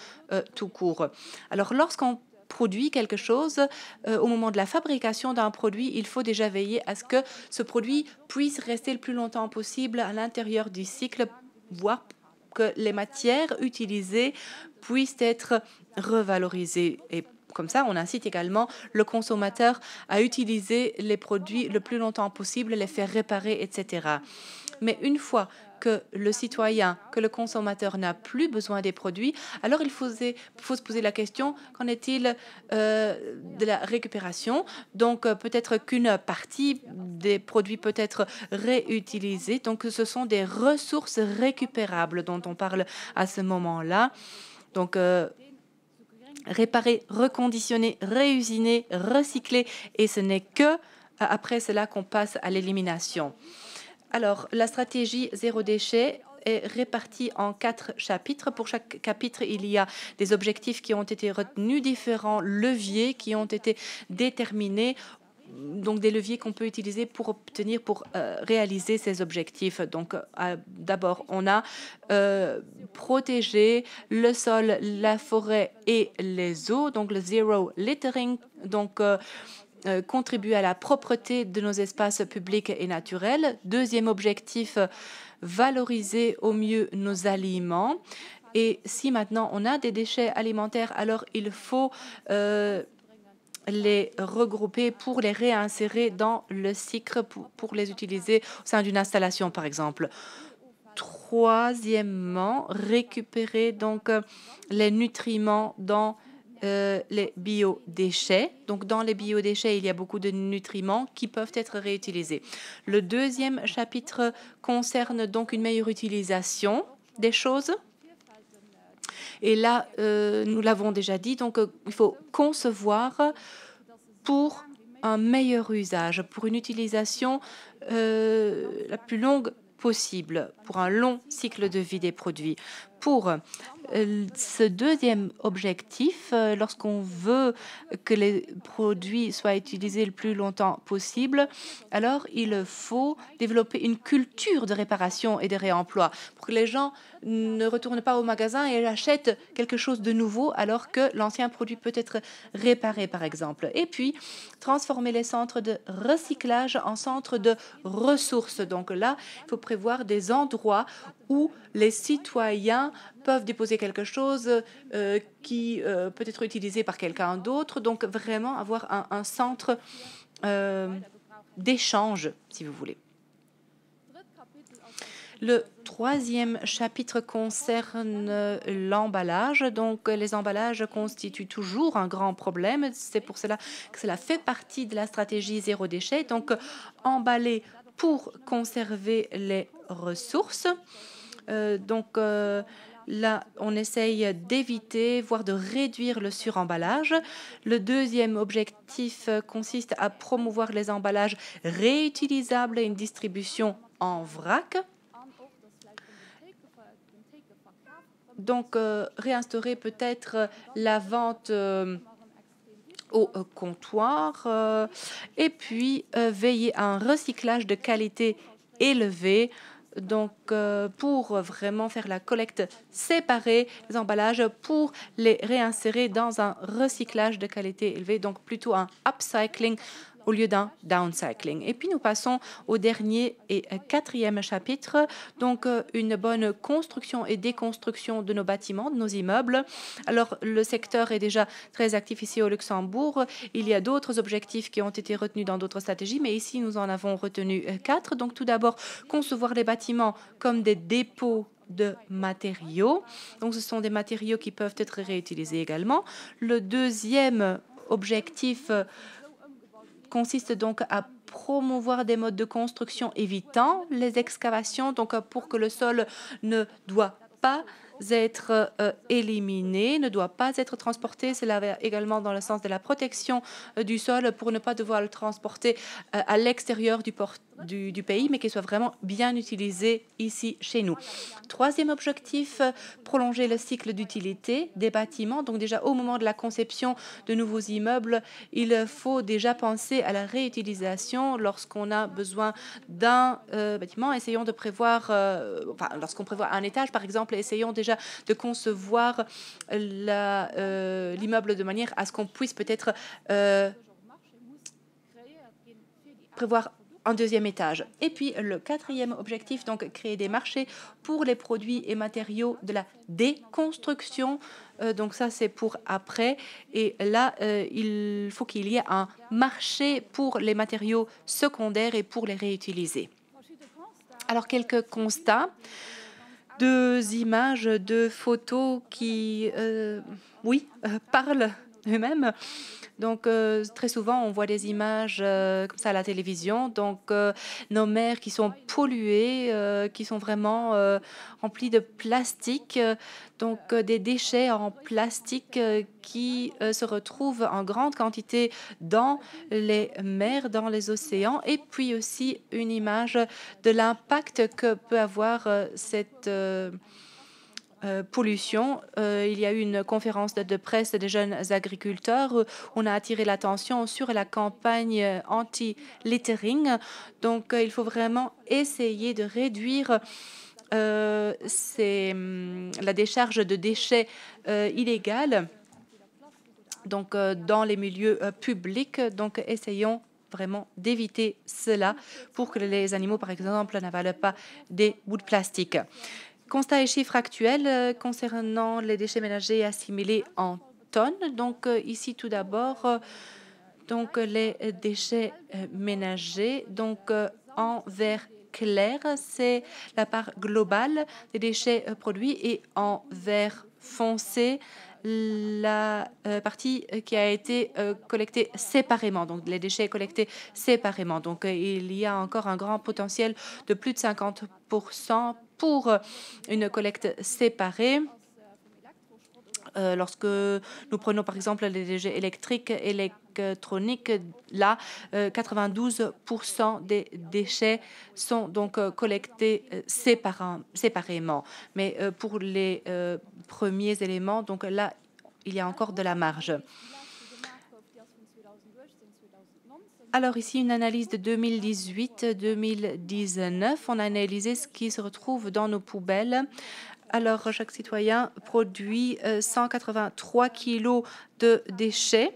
tout court. Alors, lorsqu'on produit quelque chose, au moment de la fabrication d'un produit, il faut déjà veiller à ce que ce produit puisse rester le plus longtemps possible à l'intérieur du cycle, voire que les matières utilisées puissent être revalorisées. Et comme ça, on incite également le consommateur à utiliser les produits le plus longtemps possible, les faire réparer, etc. Mais une fois que le citoyen, que le consommateur n'a plus besoin des produits, alors il faut se poser la question, qu'en est-il de la récupération? Donc peut-être qu'une partie des produits peut être réutilisée. Donc ce sont des ressources récupérables dont on parle à ce moment-là. Donc réparer, reconditionner, réusiner, recycler, et ce n'est que après cela qu'on passe à l'élimination. Alors, la stratégie zéro déchet est répartie en 4 chapitres. Pour chaque chapitre, il y a des objectifs qui ont été retenus, différents leviers qui ont été déterminés, donc des leviers qu'on peut utiliser pour réaliser ces objectifs. Donc, d'abord, on a protégé le sol, la forêt et les eaux, donc le zero littering, donc contribuer à la propreté de nos espaces publics et naturels. Deuxième objectif, valoriser au mieux nos aliments. Et si maintenant on a des déchets alimentaires, alors il faut les regrouper pour les réinsérer dans le cycle, pour les utiliser au sein d'une installation, par exemple. Troisièmement, récupérer donc les nutriments dans les biodéchets. Donc, dans les biodéchets, il y a beaucoup de nutriments qui peuvent être réutilisés. Le deuxième chapitre concerne donc une meilleure utilisation des choses. Et là, nous l'avons déjà dit, donc il faut concevoir pour un meilleur usage, pour une utilisation la plus longue possible, pour un long cycle de vie des produits. Pour ce deuxième objectif, lorsqu'on veut que les produits soient utilisés le plus longtemps possible, alors il faut développer une culture de réparation et de réemploi pour que les gens ne retournent pas au magasin et achètent quelque chose de nouveau alors que l'ancien produit peut être réparé, par exemple. Et puis, transformer les centres de recyclage en centres de ressources. Donc là, il faut prévoir des endroits où les citoyens peuvent déposer quelque chose qui peut être utilisé par quelqu'un d'autre. Donc vraiment avoir un centre d'échange, si vous voulez. Le troisième chapitre concerne l'emballage. Donc, les emballages constituent toujours un grand problème. C'est pour cela que cela fait partie de la stratégie zéro déchet. Donc, emballer pour conserver les ressources. Là, on essaye d'éviter, voire de réduire le suremballage. Le deuxième objectif consiste à promouvoir les emballages réutilisables et une distribution en vrac. Donc, réinstaurer peut-être la vente au comptoir et puis veiller à un recyclage de qualité élevée. Donc, pour vraiment faire la collecte séparée des emballages pour les réinsérer dans un recyclage de qualité élevée, donc plutôt un upcycling au lieu d'un downcycling. Et puis nous passons au dernier et quatrième chapitre, donc une bonne construction et déconstruction de nos bâtiments, de nos immeubles. Alors le secteur est déjà très actif ici au Luxembourg. Il y a d'autres objectifs qui ont été retenus dans d'autres stratégies, mais ici nous en avons retenu 4. Donc tout d'abord, concevoir les bâtiments comme des dépôts de matériaux. Donc ce sont des matériaux qui peuvent être réutilisés également. Le deuxième objectif consiste donc à promouvoir des modes de construction évitant les excavations, donc pour que le sol ne doit pas être éliminé, ne doit pas être transporté. Cela va également dans le sens de la protection du sol pour ne pas devoir le transporter à l'extérieur du pays, mais qu'il soit vraiment bien utilisé ici chez nous. Troisième objectif, prolonger le cycle d'utilité des bâtiments. Donc déjà au moment de la conception de nouveaux immeubles, il faut déjà penser à la réutilisation lorsqu'on a besoin d'un bâtiment. Essayons de prévoir, lorsqu'on prévoit un étage par exemple, essayons déjà de concevoir l'immeuble de manière à ce qu'on puisse peut-être prévoir un deuxième étage. Et puis le quatrième objectif, donc créer des marchés pour les produits et matériaux de la déconstruction. Donc ça c'est pour après. Et là il faut qu'il y ait un marché pour les matériaux secondaires et pour les réutiliser. Alors, quelques constats, deux images, deux photos qui, oui, parlent eux-mêmes. Donc, très souvent, on voit des images comme ça à la télévision. Donc, nos mers qui sont polluées, qui sont vraiment remplies de plastique. Donc, des déchets en plastique qui se retrouvent en grande quantité dans les mers, dans les océans. Et puis aussi une image de l'impact que peut avoir cette pollution. Il y a eu une conférence de presse des jeunes agriculteurs où on a attiré l'attention sur la campagne anti-littering. Donc, il faut vraiment essayer de réduire la décharge de déchets illégales donc, dans les milieux publics. Donc, essayons vraiment d'éviter cela pour que les animaux, par exemple, n'avalent pas des bouts de plastique. Constats et chiffres actuels concernant les déchets ménagers assimilés en tonnes. Donc, ici, tout d'abord, donc, les déchets ménagers, donc, en vert clair, c'est la part globale des déchets produits, et en vert foncé, la partie qui a été collectée séparément, donc les déchets collectés séparément. Donc, il y a encore un grand potentiel de plus de 50% pour une collecte séparée. Lorsque nous prenons par exemple les déchets électriques, électroniques, là, 92% des déchets sont donc collectés séparément. Mais pour les premiers éléments, donc là, il y a encore de la marge. Alors ici, une analyse de 2018-2019. On a analysé ce qui se retrouve dans nos poubelles. Alors, chaque citoyen produit 183 kilos de déchets.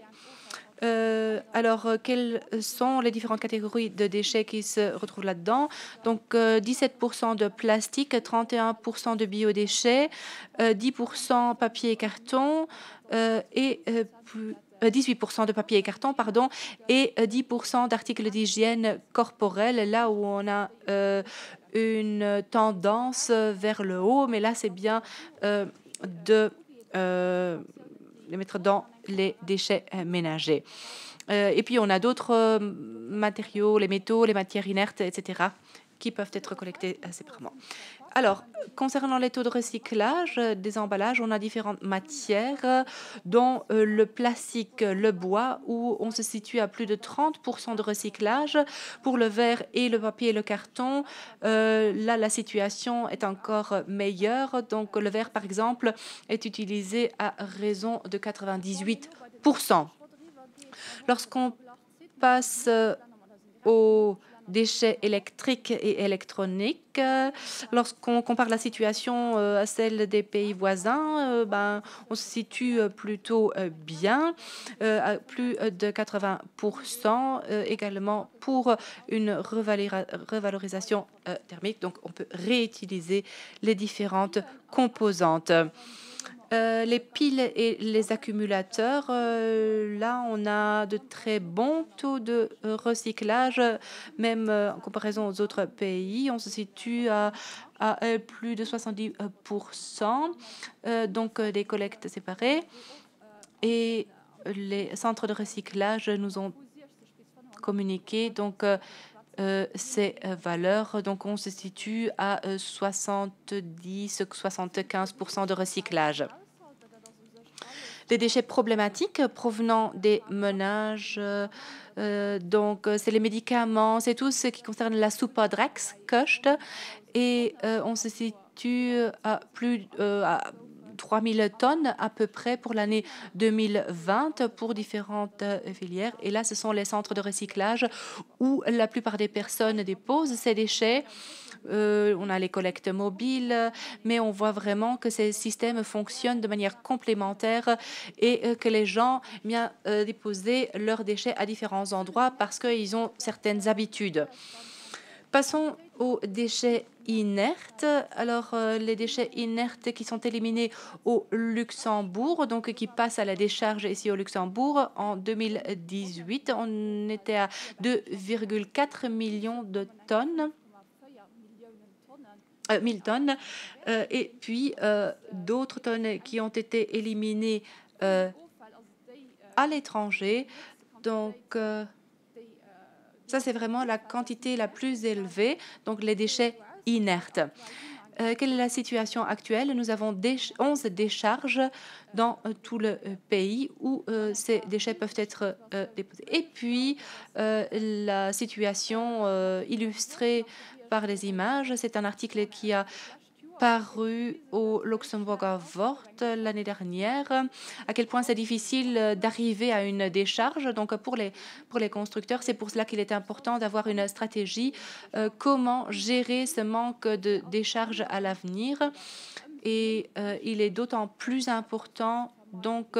Alors, quelles sont les différentes catégories de déchets qui se retrouvent là-dedans? Donc, 17% de plastique, 31% de biodéchets, 10% papier et carton, et 18% de papier et carton, pardon, et 10% d'articles d'hygiène corporelle, là où on a une tendance vers le haut, mais là, c'est bien de les mettre dans les déchets ménagers. Et puis, on a d'autres matériaux, les métaux, les matières inertes, etc., qui peuvent être collectés séparément. Alors, concernant les taux de recyclage des emballages, on a différentes matières, dont le plastique, le bois, où on se situe à plus de 30% de recyclage. Pour le verre et le papier et le carton, là, la situation est encore meilleure. Donc, le verre, par exemple, est utilisé à raison de 98%. Lorsqu'on passe aux déchets électriques et électroniques. Lorsqu'on compare la situation à celle des pays voisins, on se situe plutôt bien, à plus de 80%, également pour une revalorisation thermique. Donc, on peut réutiliser les différentes composantes. Les piles et les accumulateurs, là, on a de très bons taux de recyclage, même en comparaison aux autres pays. On se situe à plus de 70%, donc des collectes séparées. Et les centres de recyclage nous ont communiqué donc ces valeurs. Donc, on se situe à 70-75% de recyclage. Les déchets problématiques provenant des ménages, donc c'est les médicaments, c'est tout ce qui concerne la soepeldragskost, et on se situe à plus à 3000 tonnes à peu près pour l'année 2020 pour différentes filières. Et là, ce sont les centres de recyclage où la plupart des personnes déposent ces déchets. On a les collectes mobiles, mais on voit vraiment que ces systèmes fonctionnent de manière complémentaire et que les gens bien déposer leurs déchets à différents endroits parce qu'ils ont certaines habitudes. Passons aux déchets inertes. Alors, les déchets inertes qui sont éliminés au Luxembourg, donc qui passent à la décharge ici au Luxembourg, en 2018, on était à 2,4 millions de tonnes. 1000 tonnes, et puis d'autres tonnes qui ont été éliminées à l'étranger. Donc, ça, c'est vraiment la quantité la plus élevée, donc les déchets inertes. Quelle est la situation actuelle? Nous avons 11 décharges dans tout le pays où ces déchets peuvent être déposés. Et puis, la situation illustrée par les images, c'est un article qui a paru au Luxembourger Wort l'année dernière, à quel point c'est difficile d'arriver à une décharge. Donc pour les constructeurs, c'est pour cela qu'il est important d'avoir une stratégie, comment gérer ce manque de décharge à l'avenir. Et il est d'autant plus important donc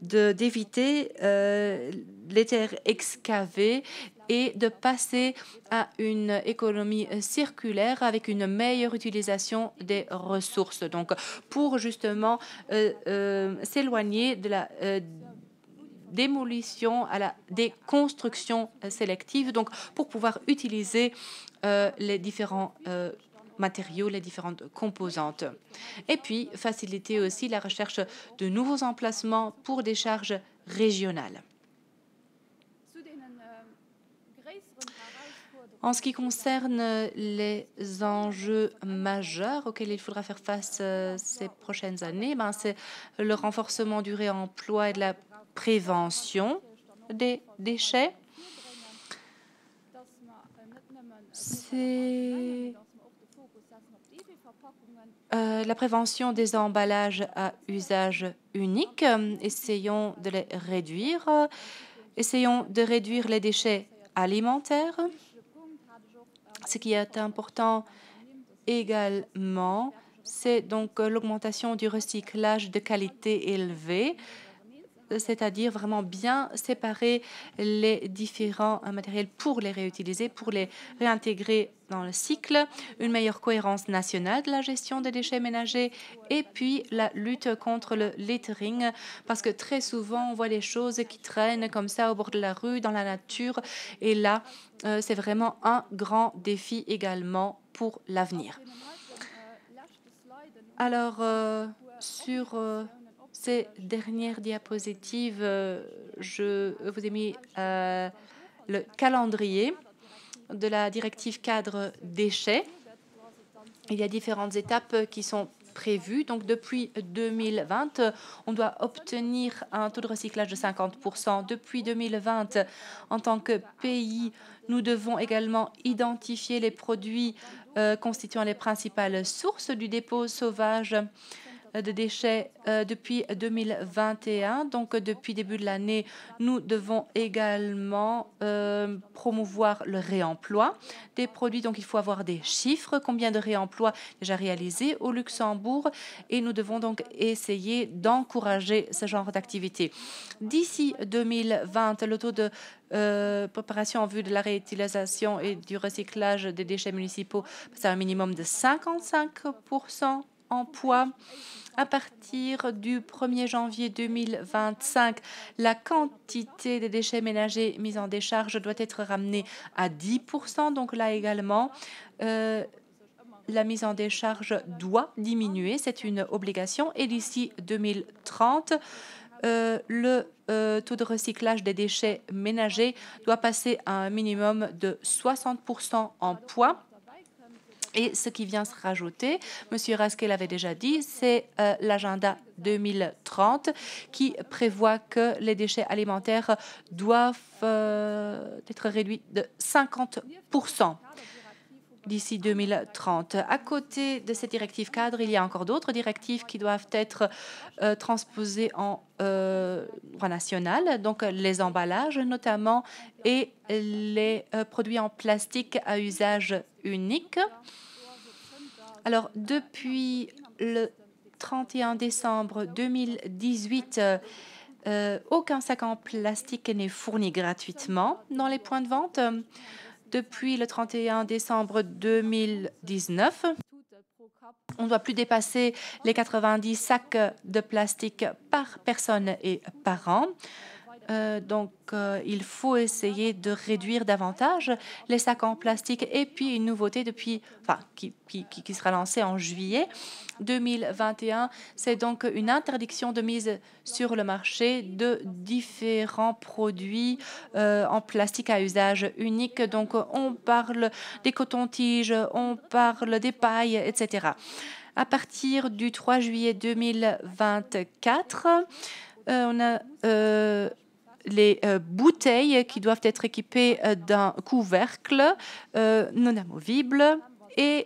d'éviter les terres excavées et de passer à une économie circulaire avec une meilleure utilisation des ressources. Donc, pour justement s'éloigner de la démolition à la déconstruction sélective, donc pour pouvoir utiliser les différents matériaux, les différentes composantes. Et puis, faciliter aussi la recherche de nouveaux emplacements pour des charges régionales. En ce qui concerne les enjeux majeurs auxquels il faudra faire face ces prochaines années, c'est le renforcement du réemploi et de la prévention des déchets. C'est la prévention des emballages à usage unique. Essayons de les réduire. Essayons de réduire les déchets alimentaires. Ce qui est important également, c'est donc l'augmentation du recyclage de qualité élevée, c'est-à-dire vraiment bien séparer les différents matériels pour les réutiliser, pour les réintégrer dans le cycle, une meilleure cohérence nationale de la gestion des déchets ménagers et puis la lutte contre le littering, parce que très souvent on voit les choses qui traînent comme ça au bord de la rue, dans la nature, et là c'est vraiment un grand défi également pour l'avenir. Alors sur ces dernières diapositives, je vous ai mis le calendrier de la directive cadre déchets. Il y a différentes étapes qui sont prévues. Donc, depuis 2020, on doit obtenir un taux de recyclage de 50%. Depuis 2020, en tant que pays, nous devons également identifier les produits constituant les principales sources du dépôt sauvage de déchets depuis 2021. Donc, depuis début de l'année, nous devons également promouvoir le réemploi des produits. Donc, il faut avoir des chiffres, combien de réemplois déjà réalisés au Luxembourg, et nous devons donc essayer d'encourager ce genre d'activité. D'ici 2020, le taux de préparation en vue de la réutilisation et du recyclage des déchets municipaux, c'est un minimum de 55% en poids. À partir du 1er janvier 2025, la quantité des déchets ménagers mis en décharge doit être ramenée à 10%. Donc là également, la mise en décharge doit diminuer. C'est une obligation. Et d'ici 2030, le taux de recyclage des déchets ménagers doit passer à un minimum de 60% en poids. Et ce qui vient se rajouter, M. Raskel l'avait déjà dit, c'est l'agenda 2030 qui prévoit que les déchets alimentaires doivent être réduits de 50% d'ici 2030. À côté de cette directive cadre, il y a encore d'autres directives qui doivent être transposées en droit national, donc les emballages notamment et les produits en plastique à usage unique. Alors, depuis le 31 décembre 2018, aucun sac en plastique n'est fourni gratuitement dans les points de vente. Depuis le 31 décembre 2019, on ne doit plus dépasser les 90 sacs de plastique par personne et par an. Il faut essayer de réduire davantage les sacs en plastique. Et puis, une nouveauté qui sera lancée en juillet 2021, c'est donc une interdiction de mise sur le marché de différents produits en plastique à usage unique. Donc, on parle des cotons-tiges, on parle des pailles, etc. À partir du 3 juillet 2024, on a les bouteilles qui doivent être équipées d'un couvercle non amovible et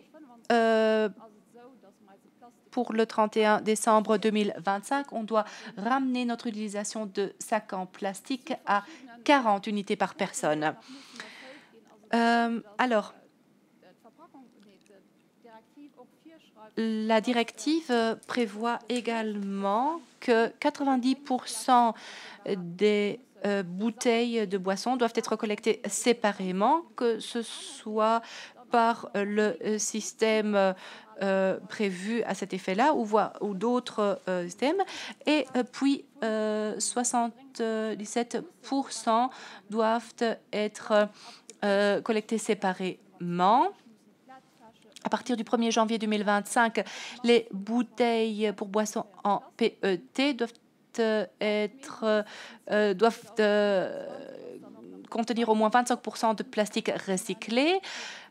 pour le 31 décembre 2025, on doit ramener notre utilisation de sacs en plastique à 40 unités par personne. La directive prévoit également que 90% des bouteilles de boissons doivent être collectées séparément, que ce soit par le système prévu à cet effet-là ou d'autres systèmes. Et puis, 77% doivent être collectés séparément. À partir du 1er janvier 2025, les bouteilles pour boissons en PET doivent contenir au moins 25% de plastique recyclé.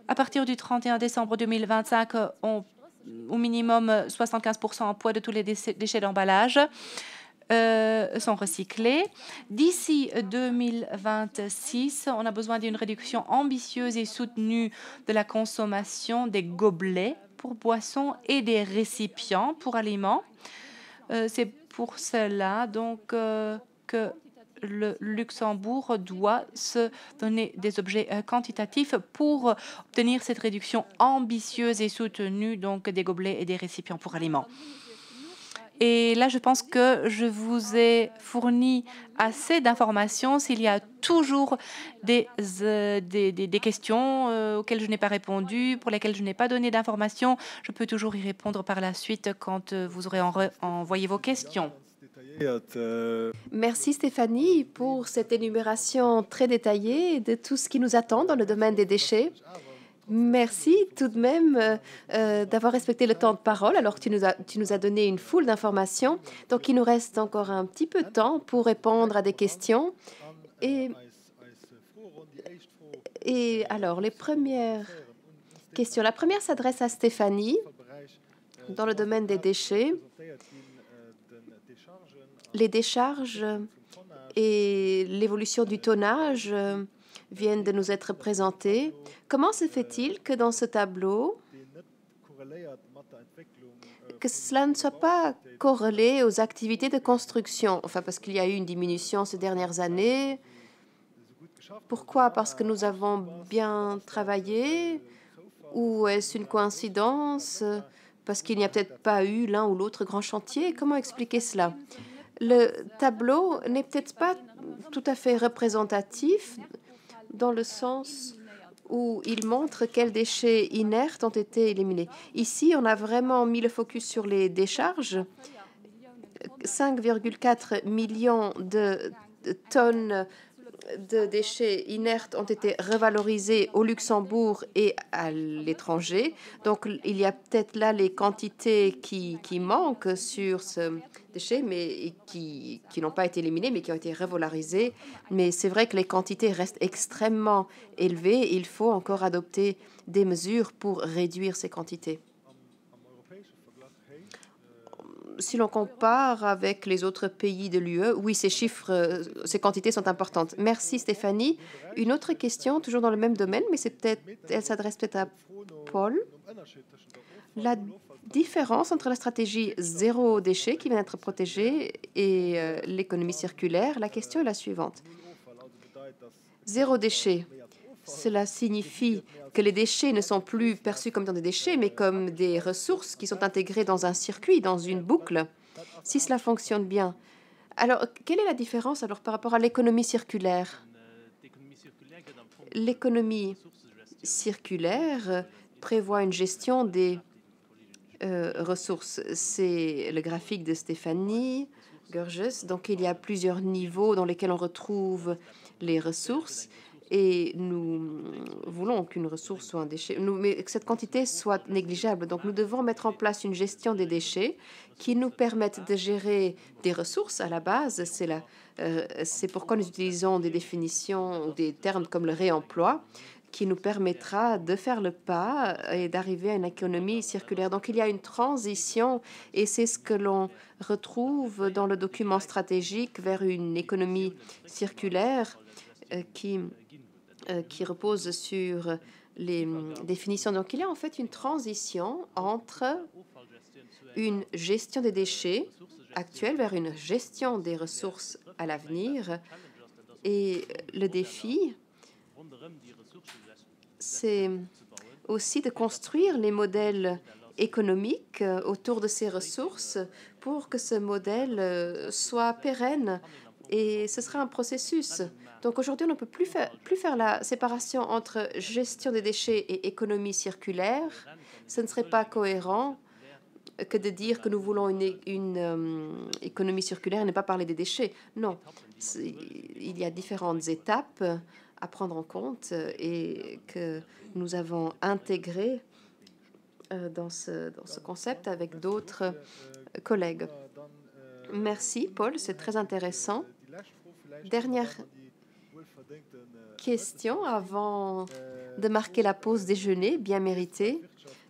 À partir du 31 décembre 2025, au minimum 75% en poids de tous les déchets d'emballage sont recyclés. D'ici 2026, on a besoin d'une réduction ambitieuse et soutenue de la consommation des gobelets pour boissons et des récipients pour aliments. C'est pour cela donc que le Luxembourg doit se donner des objets quantitatifs pour obtenir cette réduction ambitieuse et soutenue donc des gobelets et des récipients pour aliments. Et là, je pense que je vous ai fourni assez d'informations. S'il y a toujours des questions auxquelles je n'ai pas répondu, pour lesquelles je n'ai pas donné d'informations, je peux toujours y répondre par la suite quand vous aurez envoyé vos questions. Merci Stéphanie pour cette énumération très détaillée de tout ce qui nous attend dans le domaine des déchets. Merci tout de même d'avoir respecté le temps de parole alors que tu nous as donné une foule d'informations. Donc, il nous reste encore un petit peu de temps pour répondre à des questions. Et alors, les premières questions. La première s'adresse à Stéphanie dans le domaine des déchets. Les décharges et l'évolution du tonnage viennent de nous être présentés. Comment se fait-il que dans ce tableau, que cela ne soit pas corrélé aux activités de construction? Enfin, parce qu'il y a eu une diminution ces dernières années. Pourquoi? Parce que nous avons bien travaillé? Ou est-ce une coïncidence? Parce qu'il n'y a peut-être pas eu l'un ou l'autre grand chantier? Comment expliquer cela? Le tableau n'est peut-être pas tout à fait représentatif dans le sens où il montre quels déchets inertes ont été éliminés. Ici, on a vraiment mis le focus sur les décharges. 5,4 millions de tonnes de déchets inertes ont été revalorisés au Luxembourg et à l'étranger. Donc, il y a peut-être là les quantités qui manquent sur ce déchet, mais qui n'ont pas été éliminés, mais qui ont été revalorisés. Mais c'est vrai que les quantités restent extrêmement élevées. Il faut encore adopter des mesures pour réduire ces quantités. Si l'on compare avec les autres pays de l'UE, oui, ces chiffres, ces quantités sont importantes. Merci Stéphanie. Une autre question, toujours dans le même domaine, mais elle s'adresse peut-être à Paul. La différence entre la stratégie zéro déchet qui vient d'être protégée et l'économie circulaire, la question est la suivante. Zéro déchet, cela signifie que les déchets ne sont plus perçus comme des déchets, mais comme des ressources qui sont intégrées dans un circuit, dans une boucle, si cela fonctionne bien. Alors, quelle est la différence alors par rapport à l'économie circulaire? L'économie circulaire prévoit une gestion des ressources. C'est le graphique de Stéphanie. Gurgis. Donc, il y a plusieurs niveaux dans lesquels on retrouve les ressources. Et nous voulons qu'une ressource soit un déchet, mais que cette quantité soit négligeable. Donc, nous devons mettre en place une gestion des déchets qui nous permette de gérer des ressources à la base. C'est pourquoi nous utilisons des définitions ou des termes comme le réemploi, qui nous permettra de faire le pas et d'arriver à une économie circulaire. Donc, il y a une transition et c'est ce que l'on retrouve dans le document stratégique vers une économie circulaire qui repose sur les définitions. Donc, il y a en fait une transition entre une gestion des déchets actuelle vers une gestion des ressources à l'avenir. Et le défi, c'est aussi de construire les modèles économiques autour de ces ressources pour que ce modèle soit pérenne. Et ce sera un processus. Donc aujourd'hui, on ne peut plus faire la séparation entre gestion des déchets et économie circulaire. Ce ne serait pas cohérent que de dire que nous voulons une économie circulaire et ne pas parler des déchets. Non, il y a différentes étapes à prendre en compte et que nous avons intégré dans ce concept avec d'autres collègues. Merci, Paul, c'est très intéressant. Dernière question avant de marquer la pause déjeuner, bien méritée.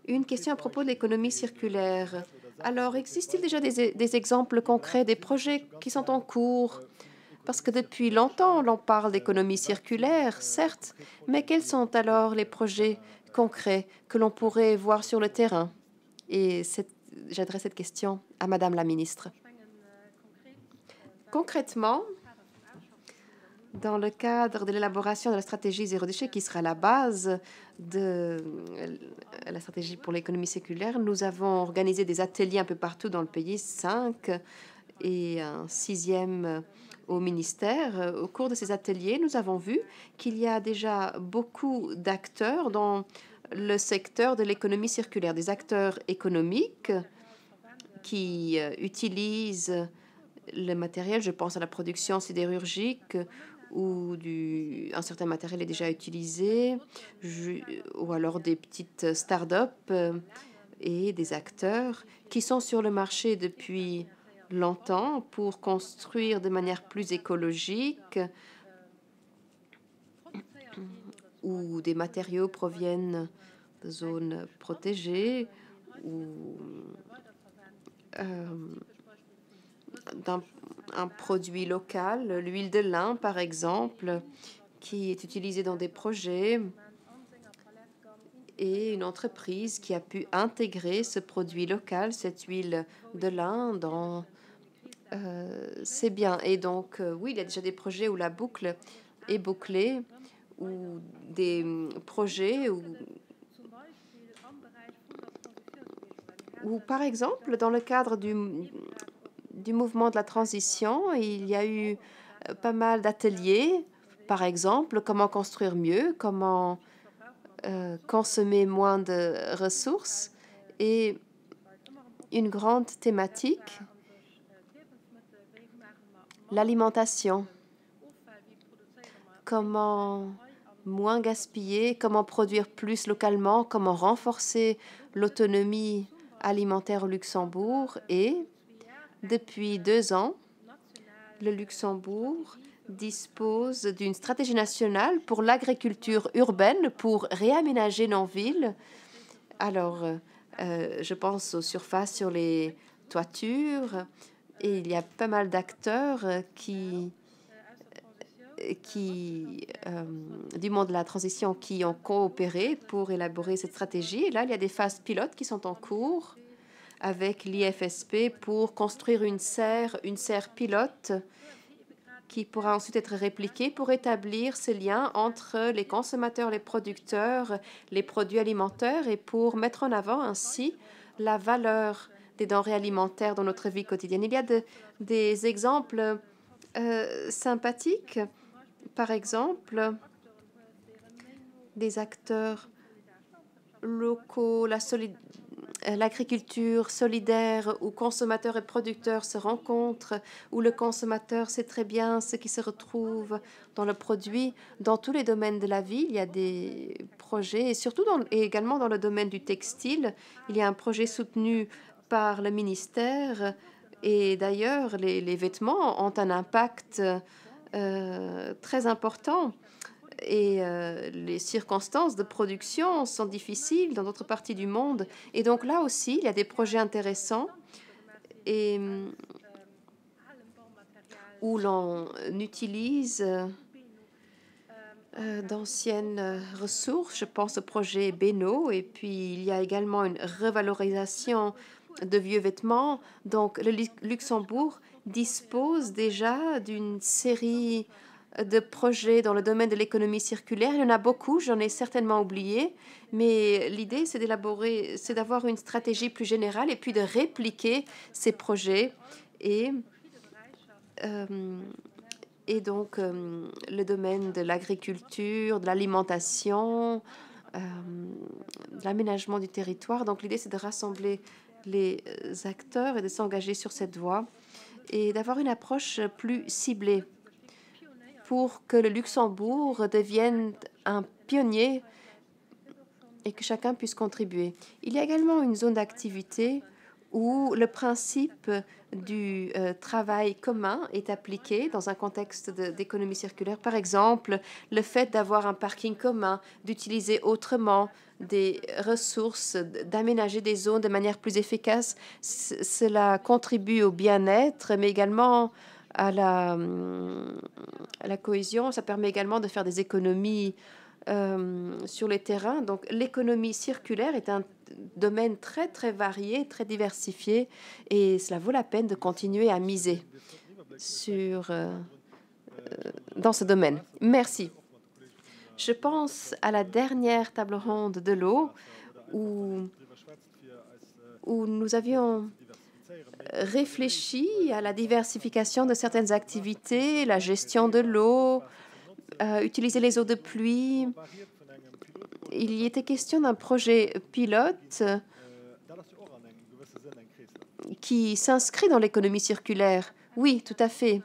Une question à propos de l'économie circulaire. Alors, existe-t-il déjà des exemples concrets, des projets qui sont en cours? Parce que depuis longtemps, l'on parle d'économie circulaire, certes, mais quels sont alors les projets concrets que l'on pourrait voir sur le terrain? Et j'adresse cette question à Madame la ministre. Concrètement, dans le cadre de l'élaboration de la stratégie zéro déchet, qui sera la base de la stratégie pour l'économie circulaire, nous avons organisé des ateliers un peu partout dans le pays, 5 et un 6e au ministère. Au cours de ces ateliers, nous avons vu qu'il y a déjà beaucoup d'acteurs dans le secteur de l'économie circulaire, des acteurs économiques qui utilisent le matériel, je pense à la production sidérurgique, où un certain matériel est déjà utilisé, ou alors des petites start-up et des acteurs qui sont sur le marché depuis longtemps pour construire de manière plus écologique, où des matériaux proviennent de zones protégées ou d'un produit local, l'huile de lin par exemple, qui est utilisée dans des projets, et une entreprise qui a pu intégrer ce produit local, cette huile de lin, dans ses biens. Et donc, oui, il y a déjà des projets où la boucle est bouclée, ou des projets où, par exemple, dans le cadre du mouvement de la transition, il y a eu pas mal d'ateliers, par exemple, comment construire mieux, comment consommer moins de ressources, et une grande thématique, l'alimentation. Comment moins gaspiller, comment produire plus localement, comment renforcer l'autonomie alimentaire au Luxembourg. Et depuis 2 ans, le Luxembourg dispose d'une stratégie nationale pour l'agriculture urbaine, pour réaménager nos villes. Alors, je pense aux surfaces sur les toitures, et il y a pas mal d'acteurs qui du monde de la transition qui ont coopéré pour élaborer cette stratégie. Et là, il y a des phases pilotes qui sont en cours avec l'IFSP pour construire une serre pilote qui pourra ensuite être répliquée pour établir ce lien entre les consommateurs, les producteurs, les produits alimentaires, et pour mettre en avant ainsi la valeur des denrées alimentaires dans notre vie quotidienne. Il y a des exemples sympathiques. Par exemple, des acteurs locaux, l'agriculture solidaire où consommateurs et producteurs se rencontrent, où le consommateur sait très bien ce qui se retrouve dans le produit. Dans tous les domaines de la vie, il y a des projets, et surtout et également dans le domaine du textile, il y a un projet soutenu par le ministère. Et d'ailleurs, les vêtements ont un impact très important. Et les circonstances de production sont difficiles dans d'autres parties du monde. Et donc là aussi, il y a des projets intéressants et où l'on utilise d'anciennes ressources. Je pense au projet Beno. Et puis, il y a également une revalorisation de vieux vêtements. Donc, le Luxembourg dispose déjà d'une série de projets dans le domaine de l'économie circulaire. Il y en a beaucoup, j'en ai certainement oublié, mais l'idée, c'est d'élaborer, c'est d'avoir une stratégie plus générale et puis de répliquer ces projets. Et, donc, le domaine de l'agriculture, de l'alimentation, de l'aménagement du territoire. Donc, l'idée, c'est de rassembler les acteurs et de s'engager sur cette voie et d'avoir une approche plus ciblée pour que le Luxembourg devienne un pionnier et que chacun puisse contribuer. Il y a également une zone d'activité où le principe du travail commun est appliqué dans un contexte d'économie circulaire. Par exemple, le fait d'avoir un parking commun, d'utiliser autrement des ressources, d'aménager des zones de manière plus efficace, cela contribue au bien-être, mais également à la cohésion. Ça permet également de faire des économies sur les terrains. Donc, l'économie circulaire est un domaine très, très varié, très diversifié, et cela vaut la peine de continuer à miser dans ce domaine. Merci. Je pense à la dernière table ronde de l'eau où nous avions réfléchi à la diversification de certaines activités, la gestion de l'eau, utiliser les eaux de pluie. Il y était question d'un projet pilote qui s'inscrit dans l'économie circulaire. Oui, tout à fait.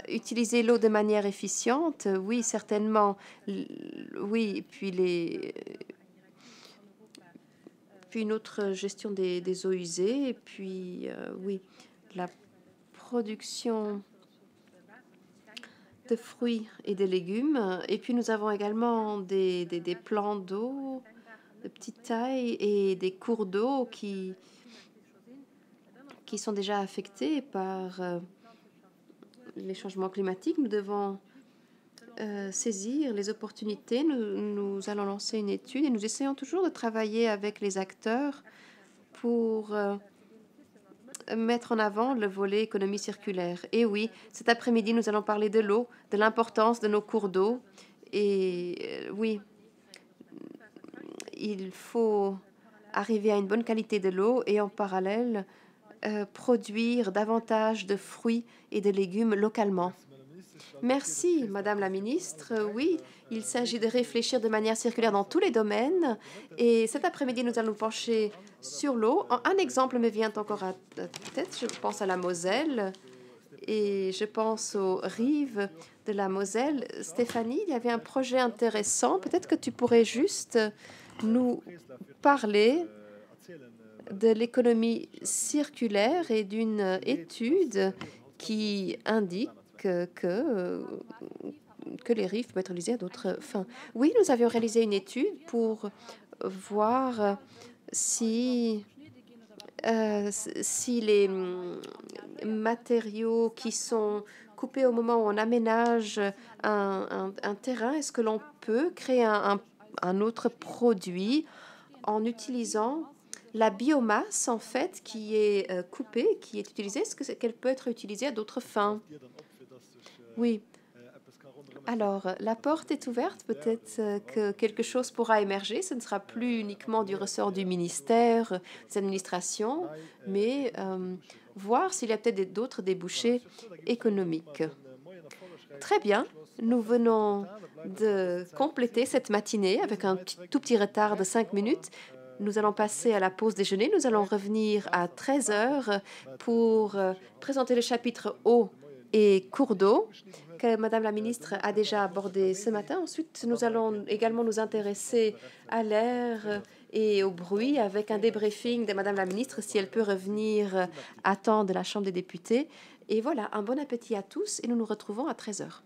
Utiliser l'eau de manière efficiente, oui, certainement. Oui, puis une autre gestion des eaux usées, et puis oui, la production de fruits et de légumes. Et puis nous avons également des plans d'eau de petite taille et des cours d'eau qui sont déjà affectés par les changements climatiques. Nous devons saisir les opportunités. Nous allons lancer une étude et nous essayons toujours de travailler avec les acteurs pour mettre en avant le volet économie circulaire. Et oui, cet après-midi, nous allons parler de l'eau, de l'importance de nos cours d'eau. Et oui, il faut arriver à une bonne qualité de l'eau et en parallèle produire davantage de fruits et de légumes localement. Merci, Madame la Ministre. Oui, il s'agit de réfléchir de manière circulaire dans tous les domaines. Et cet après-midi, nous allons nous pencher sur l'eau. Un exemple me vient encore à la tête. Je pense à la Moselle et je pense aux rives de la Moselle. Stéphanie, il y avait un projet intéressant. Peut-être que tu pourrais juste nous parler de l'économie circulaire et d'une étude qui indique que les rives peuvent être utilisées à d'autres fins. Oui, nous avions réalisé une étude pour voir si les matériaux qui sont coupés au moment où on aménage un terrain, est-ce que l'on peut créer un autre produit en utilisant la biomasse, en fait, qui est coupée, qui est utilisée? Est-ce qu'elle peut être utilisée à d'autres fins? Oui. Alors, la porte est ouverte. Peut-être que quelque chose pourra émerger. Ce ne sera plus uniquement du ressort du ministère, des administrations, mais voir s'il y a peut-être d'autres débouchés économiques. Très bien. Nous venons de compléter cette matinée avec un tout petit retard de 5 minutes. nous allons passer à la pause déjeuner. Nous allons revenir à 13 heures pour présenter le chapitre eau et cours d'eau que Madame la ministre a déjà abordé ce matin. Ensuite, nous allons également nous intéresser à l'air et au bruit avec un débriefing de Madame la ministre si elle peut revenir à temps de la Chambre des députés. Et voilà, un bon appétit à tous et nous nous retrouvons à 13 heures.